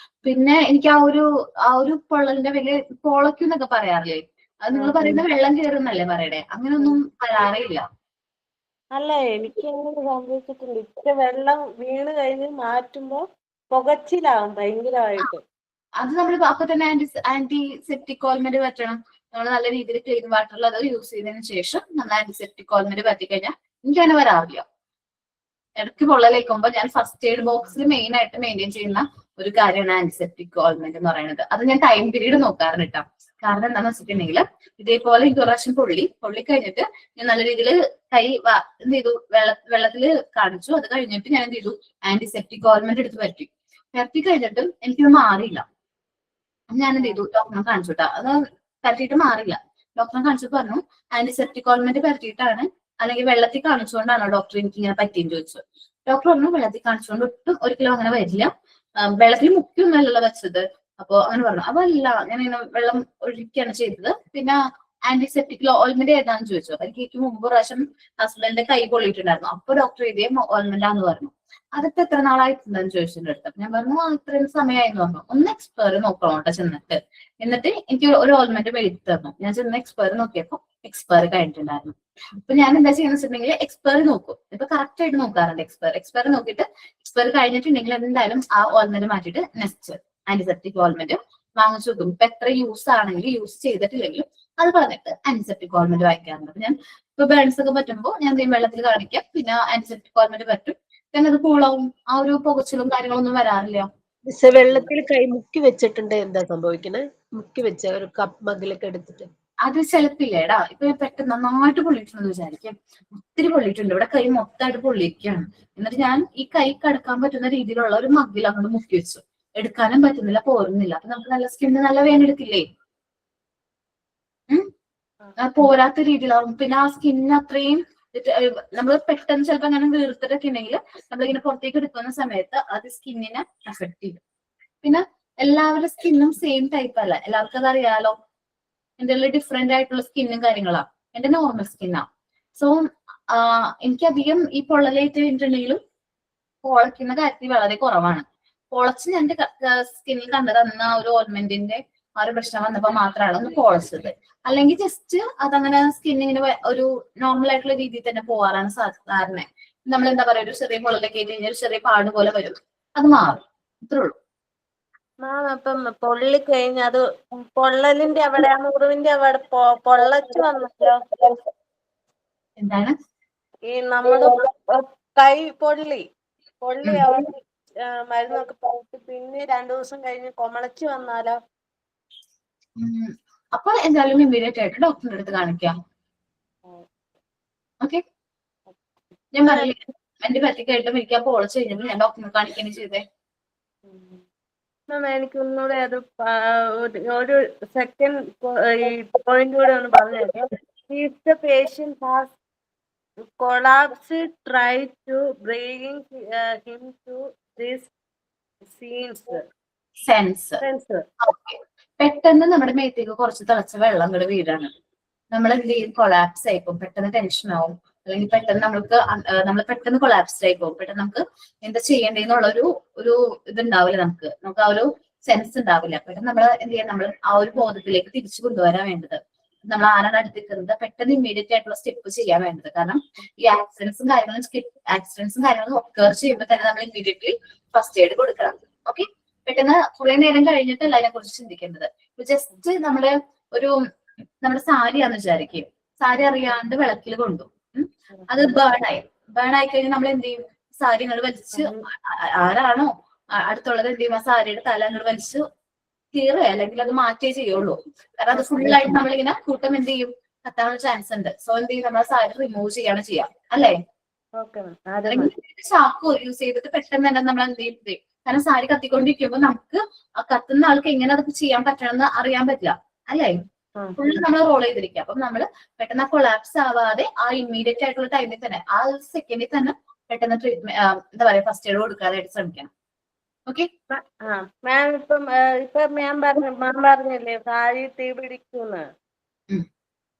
പിന്നെ എനിക്ക് ആ ഒരു പൊള്ളലിന്റെ വലിയ പൊളയ്ക്കുന്നൊക്കെ പറയാറില്ലേ? അത് നിങ്ങൾ പറയുന്ന വെള്ളം കയറുന്നല്ലേ പറയണേ? അങ്ങനെയൊന്നും വരാറില്ല.
അല്ല, എനിക്ക് അങ്ങനെ സംഭവിച്ചിട്ടുണ്ട്. ഇച്ചിരി വെള്ളം വീണ് കഴിഞ്ഞ് മാറ്റുമ്പോ പുകച്ചിലാവും ഭയങ്കരമായിട്ട്.
അത് നമ്മൾ അപ്പൊ തന്നെ ആന്റിസെപ്റ്റിക് ഓയിൽമെന്റ് പറ്റണം. നമ്മൾ നല്ല രീതിയിൽ ക്ലീൻ വാട്ടറിൽ അത് യൂസ് ചെയ്തതിനു ശേഷം നമ്മൾ ആന്റിസെപ്റ്റിക് ഓയിൽമെന്റ് പറ്റിക്കഴിഞ്ഞാൽ എനിക്ക് അങ്ങനെ വരാറില്ല. ഇടയ്ക്ക് പൊള്ളലേക്കുമ്പോൾ ഞാൻ ഫസ്റ്റ് എയ്ഡ് ബോക്സിൽ മെയിൻ ആയിട്ട് മെയിൻറ്റെയിൻ ചെയ്യുന്ന ഒരു കാര്യമാണ് ആന്റിസെപ്റ്റിക് ഓയിൽമെന്റ് എന്ന് പറയുന്നത്. അത് ഞാൻ ടൈം പീരീഡ് നോക്കാറുണ്ട് കേട്ടോ. കാരണം എന്താണെന്ന് വെച്ചിട്ടുണ്ടെങ്കിൽ ഇതേപോലെ എനിക്ക് ഒരു പ്രാവശ്യം പൊള്ളി കഴിഞ്ഞിട്ട് ഞാൻ നല്ല രീതിയിൽ കൈ എന്ത് ചെയ്തു, വെള്ളത്തിൽ കാണിച്ചു. അത് കഴിഞ്ഞിട്ട് ഞാൻ എന്ത് ചെയ്തു, ആന്റിസെപ്റ്റിക് ഓയിൽമെന്റ് എടുത്ത് പരത്തി കഴിഞ്ഞിട്ടും എനിക്കത് മാറിയില്ല. ഞാൻ എന്ത് ചെയ്തു, ഡോക്ടറെ കാണിച്ചു കേട്ടോ. അത് പരത്തിയിട്ട് മാറില്ല. ഡോക്ടറെ കാണിച്ചു പറഞ്ഞു ആന്റിസെപ്റ്റിക് ഓയിൽമെന്റ് പരത്തിയിട്ടാണ് അല്ലെങ്കിൽ വെള്ളത്തിൽ കാണിച്ചുകൊണ്ടാണോ ഡോക്ടർ എനിക്ക് ഇങ്ങനെ പറ്റിയെന്ന് ചോദിച്ചു. ഡോക്ടർ പറഞ്ഞു വെള്ളത്തിൽ കാണിച്ചുകൊണ്ട് ഒട്ടും ഒരിക്കലും അങ്ങനെ വരില്ല, വെള്ളത്തിൽ മുക്കിയൊന്നല്ലല്ലോ വെച്ചത്. അപ്പൊ അങ്ങനെ പറഞ്ഞു. അതല്ല, ഞാൻ ഇങ്ങനെ വെള്ളം ഒഴിക്കുകയാണ് ചെയ്തത്. പിന്നെ ആന്റിസെപ്റ്റിക് ഓയിൽമെന്റ് ഏതാന്ന് ചോദിച്ചു. എനിക്ക് മുമ്പ് പ്രാവശ്യം ഹസ്ബൻഡിന്റെ കൈ പൊള്ളിയിട്ടുണ്ടായിരുന്നു. അപ്പൊ ഡോക്ടർ ഇതേ ഓയിൽമെന്റാന്ന് പറഞ്ഞു. അതിപ്പോ എത്ര നാളായിട്ടുണ്ടെന്ന് ചോദിച്ചിട്ടുണ്ട് അടുത്ത്. ഞാൻ പറഞ്ഞു ഇത്രയും സമയമായിരുന്നു പറഞ്ഞു. ഒന്ന് എക്സ്പയറി നോക്കണം കേട്ടോ ചെന്നിട്ട്. എന്നിട്ട് എനിക്ക് ഒരു ഓയിൽമെന്റ് വെളുത്ത് തന്നു. ഞാൻ ചെന്ന് എക്സ്പയറി നോക്കിയപ്പോ എക്സ്പയറി കഴിഞ്ഞിട്ടുണ്ടായിരുന്നു. അപ്പൊ ഞാൻ എന്താ ചെയ്യുന്ന വെച്ചിട്ടുണ്ടെങ്കിൽ എക്സ്പയറി നോക്കും. ഇപ്പൊ കറക്റ്റ് ആയിട്ട് നോക്കാറുണ്ട്. എക്സ്പയറി നോക്കിയിട്ട് എക്സ്പയറി കഴിഞ്ഞിട്ടുണ്ടെങ്കിൽ എന്തായാലും ആ ഓയിൽമെന്റ് മാറ്റിയിട്ട് നെക്സ്റ്റ് ആന്റിസെപ്റ്റിക് ഓയിൽമെന്റ് വാങ്ങിച്ചു വെക്കും. ഇപ്പൊ എത്ര യൂസ് ആണെങ്കിലും യൂസ് ചെയ്തിട്ടില്ലെങ്കിലും അത് കളഞ്ഞിട്ട് ആന്റിസെപ്റ്റിക് ഓയിൽമെന്റ് വാങ്ങിക്കാറുണ്ട്. അപ്പൊ ഞാൻ ഇപ്പൊ ബേൺസ് ഒക്കെ പറ്റുമ്പോൾ ഞാൻ എന്തെങ്കിലും വെള്ളത്തിൽ കാണിക്കാം, പിന്നെ ആന്റിസെപ്റ്റിക് ഓയിൽമെന്റ് പറ്റും, പിന്നെ അത് കൂളാവും. ആ ഒരു പുകച്ചിലും കാര്യങ്ങളൊന്നും വരാറില്ല.
വെള്ളത്തിൽ കൈ മുക്കി വെച്ചിട്ടുണ്ട് എന്താ സംഭവിക്കണേ? മുക്കി വെച്ച ഒരു കപ്പ് മഗ്ഗിലൊക്കെ എടുത്തിട്ട്
അത് ചിലപ്പില്ലേടാ, ഇപ്പൊ പെട്ടെന്ന് നന്നായിട്ട് പൊള്ളിയിട്ടുണ്ടെന്ന് വിചാരിക്കും. ഒത്തിരി പൊള്ളിയിട്ടുണ്ട്, ഇവിടെ കൈ മൊത്തമായിട്ട് പൊള്ളിയൊക്കെയാണ്. എന്നിട്ട് ഞാൻ ഈ കൈ കടക്കാൻ പറ്റുന്ന രീതിയിലുള്ള ഒരു മഗ്ഗിൽ അങ്ങോട്ട് മുക്കി വെച്ചു. എടുക്കാനും പറ്റുന്നില്ല, പോരുന്നില്ല. അപ്പൊ നമുക്ക് നല്ല സ്കിന്ന് നല്ല വേനെടുക്കില്ലേ? പോരാത്ത രീതിയിലാവും. പിന്നെ ആ സ്കിന്നിന് അത്രയും നമ്മൾ പെട്ടെന്ന് ചിലപ്പോ അങ്ങനെ വീർത്തിട്ടൊക്കെ ഉണ്ടെങ്കിൽ നമ്മളിങ്ങനെ പുറത്തേക്ക് എടുക്കുന്ന സമയത്ത് അത് സ്കിന്നിനെ അഫക്ട് ചെയ്യും. പിന്നെ എല്ലാവരുടെ സ്കിന്നും സെയിം ടൈപ്പ് അല്ല, എല്ലാവർക്കും അത് അറിയാലോ. എന്റെ ഡിഫറെന്റ് ആയിട്ടുള്ള സ്കിന്നും കാര്യങ്ങളാ. എന്റെ നോർമൽ സ്കിന്നാ. സോ എനിക്കധികം ഈ പൊള്ളലേറ്റിട്ടുണ്ടെങ്കിലും പൊളയ്ക്കുന്ന കാര്യത്തിൽ വളരെ കുറവാണ്. പൊളച്ച് ഞാൻ എന്റെ സ്കിന്നിൽ കണ്ടത് അന്ന് ആ ഒരു ഓയിൽമെന്റിന്റെ ആ ഒരു പ്രശ്നം വന്നപ്പോ മാത്രമാണ് ഒന്ന് പൊളച്ചത്. അല്ലെങ്കിൽ ജസ്റ്റ് അതങ്ങനെ സ്കിന്നിങ്ങനെ ഒരു നോർമൽ ആയിട്ടുള്ള രീതിയിൽ തന്നെ പോവാറാണ് സാധാരണ. നമ്മൾ എന്താ പറയാ, ഒരു ചെറിയ പൊള്ളലൊക്കെ കഴിഞ്ഞാൽ ഒരു ചെറിയ പാട് പോലെ വരും, അത് മാറും, ഇത്രേ ഉള്ളൂ.
മാം അപ്പം പൊള്ളി കഴിഞ്ഞ അത് പൊള്ളലിന്റെ അവിടെ മുറിവിന്റെ അവിടെ പൊള്ളച്ചു വന്നല്ലോ.
എന്താണ്
ഈ നമ്മള് കൈ പൊള്ളി അവിടെ മരുന്നൊക്കെ പോയിട്ട് പിന്നെ 2 ദിവസം കഴിഞ്ഞ് കൊമളച്ചു വന്നാലോ?
അപ്പൊ എന്തായാലും ഇമ്മീഡിയറ്റ് ആയിട്ട് ഡോക്ടറിന്റെ അടുത്ത് കാണിക്കാം. ഓക്കെ, ഞാൻ പറയില്ല എന്റെ പറ്റിക്കായിട്ട് എനിക്ക് ആ പൊളച്ച് കഴിഞ്ഞപ്പോൾ ഞാൻ ഡോക്ടറിനെ കാണിക്കുകയാണ് ചെയ്തേ.
മാം എനിക്ക് ഒന്നുകൂടെ അത് ഒരു സെക്കൻഡ് പോയിന്റ് കൂടെ ഒന്ന് പറഞ്ഞു. If the patient has collapsed, try to bring him to this sense.
പെട്ടെന്ന് നമ്മുടെ മേത്തേക്ക് കുറച്ച് തിളച്ച വെള്ളം അങ്ങോട്ട് വീഴാണ്. നമ്മൾ എന്ത് ചെയ്യും, കൊളാപ്സ് ആയിപ്പോ പെട്ടെന്ന് ടെൻഷൻ ആവും, അല്ലെങ്കിൽ പെട്ടെന്ന് നമ്മൾ പെട്ടെന്ന് കൊളാപ്സ് ആയിപ്പോ പെട്ടെന്ന് നമുക്ക് എന്താ ചെയ്യേണ്ടതെന്നുള്ള ഒരു ഇതുണ്ടാവില്ല. നമുക്ക് ആ ഒരു സെൻസ് ഉണ്ടാവില്ല. പെട്ടെന്ന് നമ്മൾ എന്ത് ചെയ്യാം, നമ്മൾ ആ ഒരു ബോധത്തിലേക്ക് തിരിച്ചു കൊണ്ടുവരാൻ വേണ്ടത്. നമ്മൾ ആരാണ് അടുത്തിരിക്കുന്നത് പെട്ടെന്ന് ഇമ്മീഡിയറ്റ് ആയിട്ടുള്ള സ്റ്റെപ്പ് ചെയ്യാൻ വേണ്ടത്. കാരണം ഈ ആക്സിഡൻസും കാര്യങ്ങളും ഒക്കർ ചെയ്യുമ്പോൾ തന്നെ നമ്മൾ ഇമ്മീഡിയറ്റ്ലി ഫസ്റ്റ് എയ്ഡ് കൊടുക്കണം. ഓക്കെ, പെട്ടെന്ന് കുറെ നേരം കഴിഞ്ഞിട്ടല്ല അതിനെ കുറിച്ച് ചിന്തിക്കേണ്ടത്. ജസ്റ്റ് നമ്മുടെ സാരിയാന്ന് വിചാരിക്കും, സാരി അറിയാണ്ട് വിളക്കിൽ കൊണ്ടു, അത് ബേൺ ആയി കഴിഞ്ഞാൽ നമ്മൾ എന്ത് ചെയ്യും, സാരി അങ്ങോട്ട് വലിച്ച് ആരാണോ അടുത്തുള്ളത് എന്ത് ചെയ്യും, ആ സാരിയുടെ തല അങ്ങോട്ട് വലിച്ച് കീറുക അല്ലെങ്കിൽ അത് മാറ്റേ ചെയ്യുള്ളൂ. കാരണം അത് ഫുള്ളായിട്ട് നമ്മളിങ്ങനെ കൂട്ടം എന്ത് ചെയ്യും, കത്താനുള്ള ചാൻസ് ഉണ്ട്. സോ എന്ത് ചെയ്യും, നമ്മൾ സാരി റിമൂവ് ചെയ്യാണ് ചെയ്യാം അല്ലേ.
Okay ma'am.
അല്ലെങ്കിൽ ചാക്കോ യൂസ് ചെയ്തിട്ട് പെട്ടെന്ന് തന്നെ നമ്മൾ എന്ത് ചെയ്യും, കാരണം സാരി കത്തിക്കൊണ്ടിരിക്കുമ്പോൾ നമുക്ക് ആ കത്തുന്ന ആൾക്ക് എങ്ങനെ അത് ചെയ്യാൻ പറ്റണമെന്ന് അറിയാൻ പറ്റില്ല അല്ലേ. ഫുള്ള് നമ്മൾ റോൾ ചെയ്തിരിക്കുക. അപ്പം നമ്മൾ പെട്ടെന്ന് കൊളാപ്സ് ആവാതെ ആ ഇമ്മീഡിയറ്റ് ആയിട്ടുള്ള ടൈമിൽ തന്നെ ആ സെക്കൻഡിൽ തന്നെ പെട്ടെന്ന് എന്താ പറയാ ഫസ്റ്റ് എയ്ഡ് കൊടുക്കാനായിട്ട് ശ്രമിക്കണം. ഓക്കെ
മാം ഇപ്പൊ മാം പറഞ്ഞില്ലേ സാരി തീ പിടിക്കുന്നു.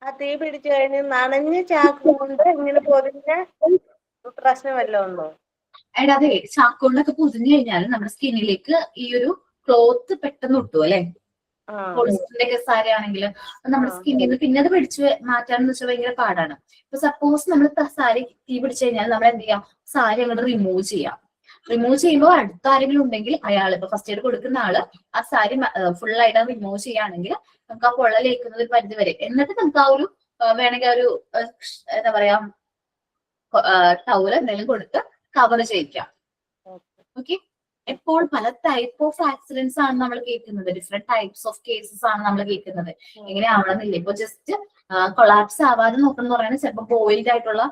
ആ തീ പിടിച്ചു കഴിഞ്ഞ് നനഞ്ഞ ചാക്ക് കൊണ്ട് ഇങ്ങനെ പൊതിഞ്ഞ പ്രശ്നം വല്ലതും ഉണ്ടോ?
എടാ അതെ, ചാക്കോളിനൊക്കെ പൊതിഞ്ഞു കഴിഞ്ഞാൽ നമ്മുടെ സ്കിന്നിലേക്ക് ഈ ഒരു ക്ലോത്ത് പെട്ടെന്ന് ഒട്ടും അല്ലെ. പോളിസ്റ്ററിന്റെ ഒക്കെ സാരി ആണെങ്കിൽ നമ്മുടെ സ്കിന്നിൽ നിന്ന് പിന്നെ അത് പിടിച്ച് മാറ്റാന്ന് വെച്ചാൽ ഭയങ്കര പാടാണ്. ഇപ്പൊ സപ്പോസ് നമ്മൾ സാരി തീ പിടിച്ചു കഴിഞ്ഞാൽ നമ്മൾ എന്ത് ചെയ്യാം, സാരി അങ്ങോട്ട് റിമൂവ് ചെയ്യാം. റിമൂവ് ചെയ്യുമ്പോൾ അടുത്ത ആരെങ്കിലും ഉണ്ടെങ്കിൽ അയാൾ ഇപ്പൊ ഫസ്റ്റ് എയ്ഡ് കൊടുക്കുന്ന ആള് ആ സാരി ഫുൾ ആയിട്ട് റിമൂവ് ചെയ്യുകയാണെങ്കിൽ നമുക്ക് ആ പൊള്ളലേക്കുന്നത് ഒരു പരിധി വരെ, എന്നിട്ട് നമുക്ക് ആ ഒരു വേണമെങ്കിൽ ഒരു എന്താ പറയാ ടവൽ എന്തെങ്കിലും കൊടുത്ത് കവർ ചെയ്യിക്കാം. ഓക്കെ. എപ്പോൾ പല ടൈപ്പ് ഓഫ് ആക്സിഡന്റ്സ് ആണ് നമ്മൾ കേൾക്കുന്നത്, ഡിഫറെന്റ് ടൈപ്സ് ഓഫ് കേസസ് ആണ് നമ്മൾ കേൾക്കുന്നത്. എങ്ങനെ ആവണമെന്നില്ല. ഇപ്പൊ ജസ്റ്റ് കൊളാപ്സ് ആവാതെ നോക്കണം പറയുന്നത് ചിലപ്പോൾ ബോയിൽഡ് ആയിട്ടുള്ള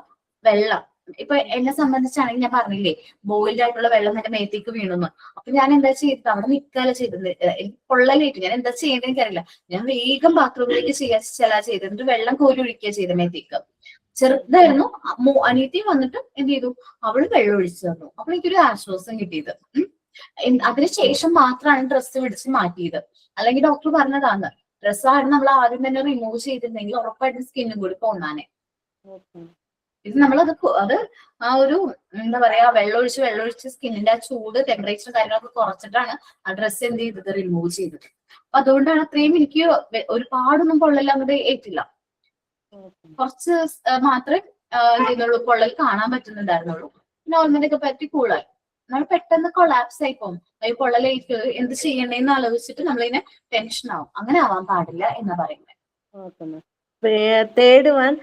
വെള്ളം. ഇപ്പൊ എന്നെ സംബന്ധിച്ചാണെങ്കിൽ ഞാൻ പറഞ്ഞില്ലേ ബോയിൽഡ് ആയിട്ടുള്ള വെള്ളം എന്റെ മേത്തേക്ക് വീണുന്നു. അപ്പൊ ഞാൻ എന്താ ചെയ്തത്, അവിടെ നിൽക്കാല ചെയ്തത്. എനിക്ക് പൊള്ളലേറ്റ്. ഞാൻ എന്താ ചെയ്യേണ്ടത് എനിക്കറിയില്ല. ഞാൻ വേഗം ബാത്റൂമിലേക്ക് ചെയ്തത്. എന്നിട്ട് വെള്ളം കോരി ഒഴിക്കുക ചെയ്ത മേത്തേക്ക്. ചെറുതായിരുന്നു. അനിയത്തി വന്നിട്ട് എന്ത് ചെയ്തു, അവള് വെള്ളം ഒഴിച്ചു തന്നു. അപ്പൊ എനിക്കൊരു ആശ്വാസം കിട്ടിയത്. അതിനുശേഷം മാത്രമാണ് ഡ്രസ്സ് പിടിച്ച് മാറ്റിയത്. അല്ലെങ്കിൽ ഡോക്ടർ പറഞ്ഞതാണ് ഡ്രസ്സായിരുന്നു നമ്മൾ ആദ്യം തന്നെ റിമൂവ് ചെയ്തിരുന്നെങ്കിൽ ഉറപ്പായിട്ടും സ്കിന്നും കൂടി പോന്നാനെ. ഇത് നമ്മളത് ആ ഒരു എന്താ പറയാ വെള്ളമൊഴിച്ച് സ്കിന്നിന്റെ ആ ചൂട് ടെമ്പറേച്ചർ കാര്യങ്ങളൊക്കെ കുറച്ചിട്ടാണ് ആ ഡ്രസ്സ് എന്ത് ചെയ്തത്, റിമൂവ് ചെയ്തത്. അപ്പൊ അതുകൊണ്ടാണ് അത്രയും എനിക്ക് ഒരുപാടൊന്നും പൊള്ളൽ അങ്ങോട്ട് ഏറ്റില്ല. കുറച്ച് മാത്രമേ എന്ത് ചെയ്യുന്നുള്ളൂ, പൊള്ളൽ കാണാൻ പറ്റുന്നുണ്ടായിരുന്നുള്ളൂ. നോർമലൊക്കെ പറ്റി കൂളായി. നമ്മൾ പെട്ടെന്ന് കൊളാപ്സ് ആയി പോകും. ഈ പൊള്ളലേക്ക് എന്ത് ചെയ്യണേന്ന് ആലോചിച്ചിട്ട് നമ്മളിങ്ങനെ ടെൻഷൻ ആവും. അങ്ങനെ ആവാൻ പാടില്ല എന്ന് പറയുന്നത്.
Third one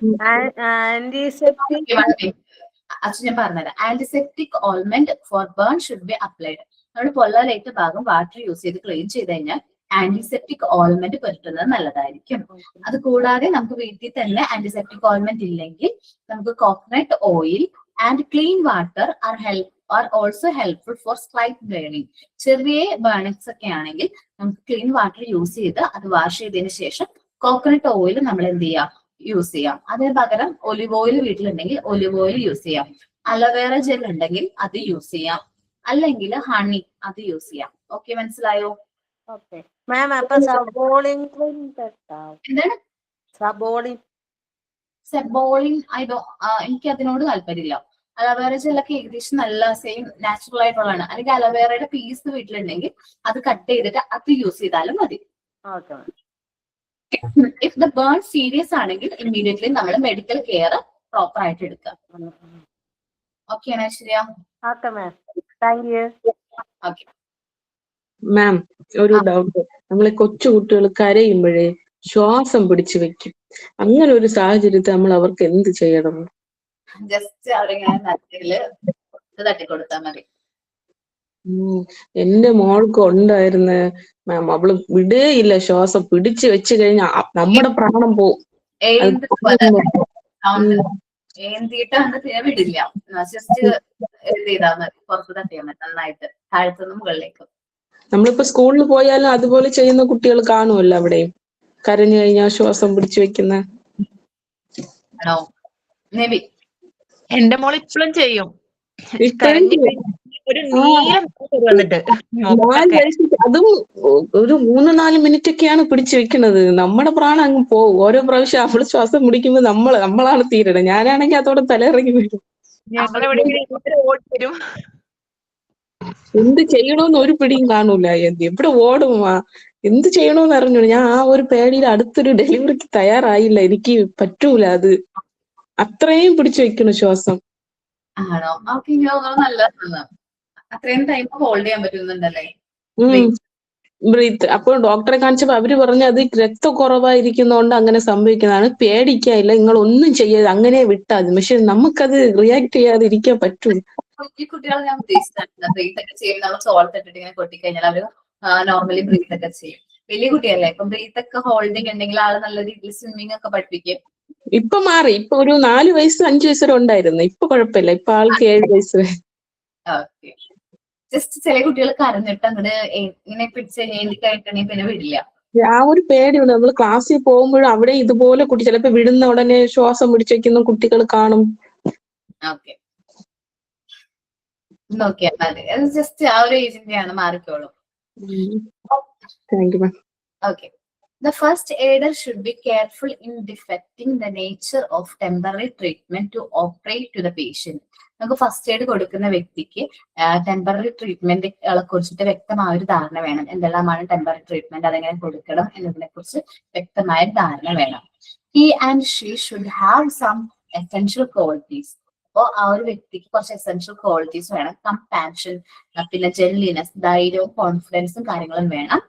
antiseptic.
ഞാൻ പറഞ്ഞുതരാം. ആന്റിസെപ്റ്റിക് ഓയിൽമെന്റ് for burn should be applied. നമ്മൾ പൊള്ളലേറ്റ ഭാഗം വാട്ടർ യൂസ് ചെയ്ത് ക്ലീൻ ചെയ്ത് കഴിഞ്ഞാൽ ആന്റിസെപ്റ്റിക് ഓയിൽമെന്റ് പുരട്ടുന്നത് നല്ലതായിരിക്കും. അത് കൂടാതെ നമുക്ക് വീട്ടിൽ തന്നെ ആന്റിസെപ്റ്റിക് ഓയിൽമെന്റ് ഇല്ലെങ്കിൽ നമുക്ക് coconut oil and clean water are also helpful for slight burning. ചെറിയ ബേണിങ്സ് ഒക്കെ ആണെങ്കിൽ നമുക്ക് ക്ലീൻ വാട്ടർ യൂസ് ചെയ്ത് അത് വാഷ് ചെയ്തതിന് ശേഷം കോക്കനട്ട് ഓയിൽ നമ്മൾ എന്ത് ചെയ്യാം, യൂസ് ചെയ്യാം. അതിന് പകരം ഒലിവ് ഓയിൽ വീട്ടിലുണ്ടെങ്കിൽ ഒലിവ് ഓയിൽ യൂസ് ചെയ്യാം. അലോവേറ ജെൽ ഉണ്ടെങ്കിൽ അത് യൂസ് ചെയ്യാം. അല്ലെങ്കിൽ ഹണി അത് യൂസ് ചെയ്യാം. ഓക്കെ, മനസ്സിലായോ? എന്താണ് സെബോളിൻ? എനിക്ക് അതിനോട് താല്പര്യമില്ല. അലോവേറ ജെല്ലൊക്കെ ഏകദേശം നല്ല സെയിം നാച്ചുറൽ ആയിട്ടുള്ളതാണ്. അല്ലെങ്കിൽ അലോവേറയുടെ പീസ് വീട്ടിലുണ്ടെങ്കിൽ അത് കട്ട് ചെയ്തിട്ട് അത് യൂസ് ചെയ്താലും മതി. ഇഫ് ദ ബേൺ സീരിയസ് ആണെങ്കിൽ ഇമ്മീഡിയറ്റ്ലി നമ്മൾ മെഡിക്കൽ കെയർ പ്രോപ്പർ ആയിട്ട് എടുക്കുക. ഓക്കെ ആണോ ശരിയാ? ഓക്കെ
മാം, ഒരു ഡൗട്ട്. നമ്മളെ കൊച്ചു കുട്ടികൾ കരയുമ്പോഴേ ശ്വാസം പിടിച്ചു വെക്കും. അങ്ങനെ ഒരു സാഹചര്യത്തിൽ നമ്മൾ അവർക്ക് എന്ത് ചെയ്യണം?
ജസ്റ്റ് അവരിങ്ങനെ നട്ടില് തട്ടിക്കൊടുത്താൽ മതി.
എന്റെ മോൾക്ക് ഉണ്ടായിരുന്നു മാം. അവള് വിടുകയില്ല. ശ്വാസം പിടിച്ചു വെച്ച് കഴിഞ്ഞാൽ നമ്മുടെ പ്രാണം പോവും.
ഏന്തിട്ട് വിടില്ല. ജസ്റ്റ് ചെയ്താൽ മതി, പുറത്ത് തട്ടിയാൽ മതി നന്നായിട്ട്, താഴത്തുനിന്ന് മുകളിലേക്ക്.
നമ്മളിപ്പോ സ്കൂളിൽ പോയാലും അതുപോലെ ചെയ്യുന്ന കുട്ടികൾ കാണുമല്ലോ അവിടെയും, കരഞ്ഞു കഴിഞ്ഞാൽ ശ്വാസം പിടിച്ചു വെക്കുന്ന.
ആണോ? മേബി
എന്റെ മോൾ ഇപ്പോഴും ചെയ്യും. ഒരു നീളം വന്നിട്ട്
അതും ഒരു 3-4 മിനിറ്റ് ഒക്കെയാണ് പിടിച്ചു വെക്കുന്നത്. നമ്മുടെ പ്രാണം അങ്ങ് പോകും. ഓരോ പ്രാവശ്യം അവള് ശ്വാസം പിടിക്കുമ്പോ നമ്മളാണ് തീരണം. ഞാനാണെങ്കിൽ അതോടെ തലയിറങ്ങി വരും.
വരും.
എന്ത് ചെയ്യണോന്ന് ഒരു പിടിയും കാണൂല. എവിടെ ഓടുമാ, എന്ത് ചെയ്യണോന്ന് അറിഞ്ഞു. ഞാൻ ആ ഒരു പേടിയിൽ അടുത്തൊരു ഡെലിവറിക്ക് തയ്യാറായില്ല. എനിക്ക് പറ്റൂല. അത് അത്രയും പിടിച്ചു വെക്കണം ശ്വാസം.
ആണോ? നല്ലതാണ്. അത്രയും ടൈം ഹോൾഡ് ചെയ്യാൻ പറ്റുന്നുണ്ടല്ലേ?
ബ്രീത്ത്. അപ്പോൾ ഡോക്ടറെ കാണിച്ചപ്പോ അവര് പറഞ്ഞു അത് രക്തക്കുറവായിരിക്കുന്നോണ്ട് അങ്ങനെ സംഭവിക്കുന്നതാണ്, പേടിക്കാനില്ല, നിങ്ങൾ ഒന്നും ചെയ്യരുത്, അങ്ങനെ വിട്ടാൽ മതി. പക്ഷെ നമുക്കത് റിയാക്ട് ചെയ്യാതെ ഇരിക്കാൻ പറ്റൂ.
ഈ കുട്ടികളെ ഞാൻ ഉദ്ദേശിച്ചിട്ടുണ്ട്. ബ്രീത്ത് ഒക്കെ ചെയ്യുമ്പോൾ നമ്മൾ സോൾട്ട് ഇട്ടിട്ട് ഇങ്ങനെ കൊട്ടിക്കഴിഞ്ഞാൽ അവര് നോർമലി ബ്രീത്ത് ഒക്കെ ചെയ്യും. വലിയ കുട്ടിയല്ലേ, ഇപ്പൊ ബ്രീത്ത് ഒക്കെ ഹോൾഡിങ് ഉണ്ടെങ്കിൽ ആള് നല്ല രീതിയിൽ സ്വിമ്മിങ് ഒക്കെ പഠിപ്പിക്കും.
ഇപ്പൊ മാറി, ഇപ്പൊ ഒരു 4 വയസ്സ് 5 വയസ്സ് വരെ ഉണ്ടായിരുന്നു. ഇപ്പൊ കുഴപ്പമില്ല, ഇപ്പൊ ആൾക്ക് 7 വയസ്സ് വരെ.
ഓക്കെ. ജസ്റ്റ് ചില കുട്ടികൾ കരഞ്ഞിട്ട് അങ്ങോട്ട് ഇങ്ങനെ പിടിച്ച് എഴുതി കഴിക്കണമെങ്കിൽ പിന്നെ വിടില്ല.
ആ ഒരു പേടിയുണ്ട്. നമ്മൾ ക്ലാസ്സിൽ പോകുമ്പോഴും അവിടെ ഇതുപോലെ കുട്ടി ചിലപ്പോ വിടുന്ന ഉടനെ ശ്വാസം പിടിച്ചു വെക്കുന്ന കുട്ടികൾ കാണും.
ഓക്കെ, നോക്കിയാൽ മതി. അത് ജസ്റ്റ് ആ ഒരു ഏജിന്റെയാണ്, മാറിക്കോളും.
Thank you ma'am.
Okay. The first aider should be careful in defecting the nature of temporary treatment to operate to the patient. നമുക്ക് ഫസ്റ്റ് എയ്ഡ് കൊടുക്കുന്ന വ്യക്തിക്ക് ടെമ്പററി ട്രീറ്റ്മെന്റുകളെ കുറിച്ചിട്ട് വ്യക്തമായ ഒരു ധാരണ വേണം. എന്തെല്ലാമാണ് ടെമ്പററി ട്രീറ്റ്മെന്റ്, അതെങ്ങനെ കൊടുക്കണം എന്നതിനെ കുറിച്ച് വ്യക്തമായ ധാരണ വേണം. He and she should have some essential qualities. അപ്പോൾ ആ ഒരു വ്യക്തിക്ക് കുറച്ച് എസെൻഷ്യൽ ക്വാളിറ്റീസ് വേണം. കമ്പാഷൻ, പിന്നെ ജെൻലിനെസ്, ധൈര്യവും കോൺഫിഡൻസും കാര്യങ്ങളും വേണം.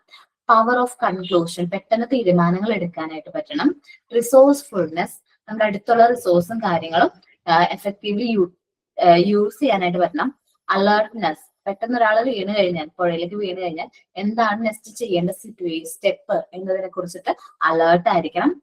പവർ ഓഫ് കൺക്ലൂഷൻ, പെട്ടെന്ന് തീരുമാനങ്ങൾ എടുക്കാനായിട്ട് പറ്റണം. റിസോഴ്സ്ഫുൾനെസ്, നമ്മുടെ അടുത്തുള്ള റിസോഴ്സും കാര്യങ്ങളും എഫക്റ്റീവ്ലി യൂസ് ചെയ്യാനായിട്ട് പറ്റണം. അലേർട്ട്നെസ്, പെട്ടെന്ന് ഒരാൾ വീണ് കഴിഞ്ഞാൽ, പുഴയിലേക്ക് വീണ് കഴിഞ്ഞാൽ എന്താണ് നെക്സ്റ്റ് ചെയ്യേണ്ട സ്റ്റെപ്പ് എന്നതിനെ കുറിച്ചിട്ട് അലേർട്ട് ആയിരിക്കണം.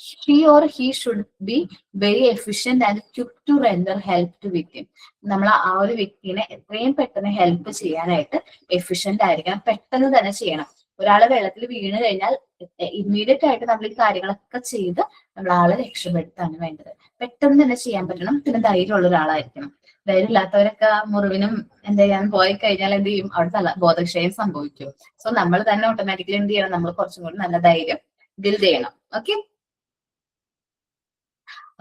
She or he should be very efficient and quick to render help to victim. നമ്മൾ ആ ഒരു വ്യക്തിനെ എത്രയും പെട്ടെന്ന് ഹെൽപ്പ് ചെയ്യാനായിട്ട് എഫിഷ്യന്റ് ആയിരിക്കണം, പെട്ടെന്ന് തന്നെ ചെയ്യണം. ഒരാളെ വെള്ളത്തിൽ വീണ് കഴിഞ്ഞാൽ ഇമ്മീഡിയറ്റ് ആയിട്ട് നമ്മൾ ഈ കാര്യങ്ങളൊക്കെ ചെയ്ത് നമ്മൾ ആളെ രക്ഷപ്പെടുത്താണ് വേണ്ടത്. പെട്ടെന്ന് തന്നെ ചെയ്യാൻ പറ്റണം. പിന്നെ ധൈര്യമുള്ള ഒരാളായിരിക്കണം. ധൈര്യം ഇല്ലാത്തവരൊക്കെ മുറിവിനും എന്താ ചെയ്യാൻ പോയി കഴിഞ്ഞാൽ എന്ത് ചെയ്യും, അവിടെ ബോധക്ഷയം സംഭവിക്കും. സോ നമ്മൾ തന്നെ ഓട്ടോമാറ്റിക്കലി എന്ത് ചെയ്യണം, നമ്മൾ കുറച്ചും കൂടി നല്ല ധൈര്യം ബിൽഡ് ചെയ്യണം. ഓക്കെ.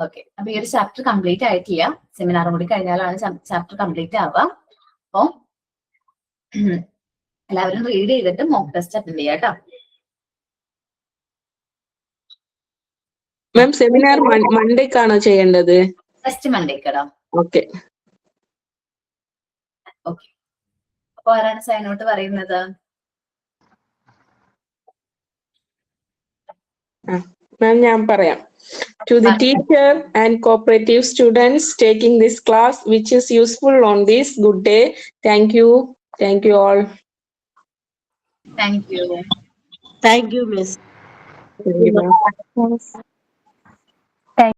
ഓക്കെ, അപ്പൊ ഈ ഒരു ചാപ്റ്റർ കംപ്ലീറ്റ് ആയിട്ടില്ല. സെമിനാറും കൂടി കഴിഞ്ഞാലാണ് ചാപ്റ്റർ കംപ്ലീറ്റ് ആവുക. അപ്പൊ എല്ലാവരും റീഡ് ചെയ്തിട്ട് മോക്ക് ടെസ്റ്റ് അറ്റൻഡ് ചെയ്യാം കേട്ടോ.
മാം സെമിനാർ മൺഡേക്കാണോ ചെയ്യേണ്ടത്?
നെക്സ്റ്റ് മൺഡേക്കടാ.
ഓക്കെ.
ഓക്കെ, അപ്പൊ ആരാണ് സൈൻ ഔട്ട് പറയുന്നത്?
മാം ഞാൻ പറയാം. To the teacher and cooperative students taking this class which is useful on this good day, thank you all.
Thank you.
Thank you, Miss.
Thank you, ma'am.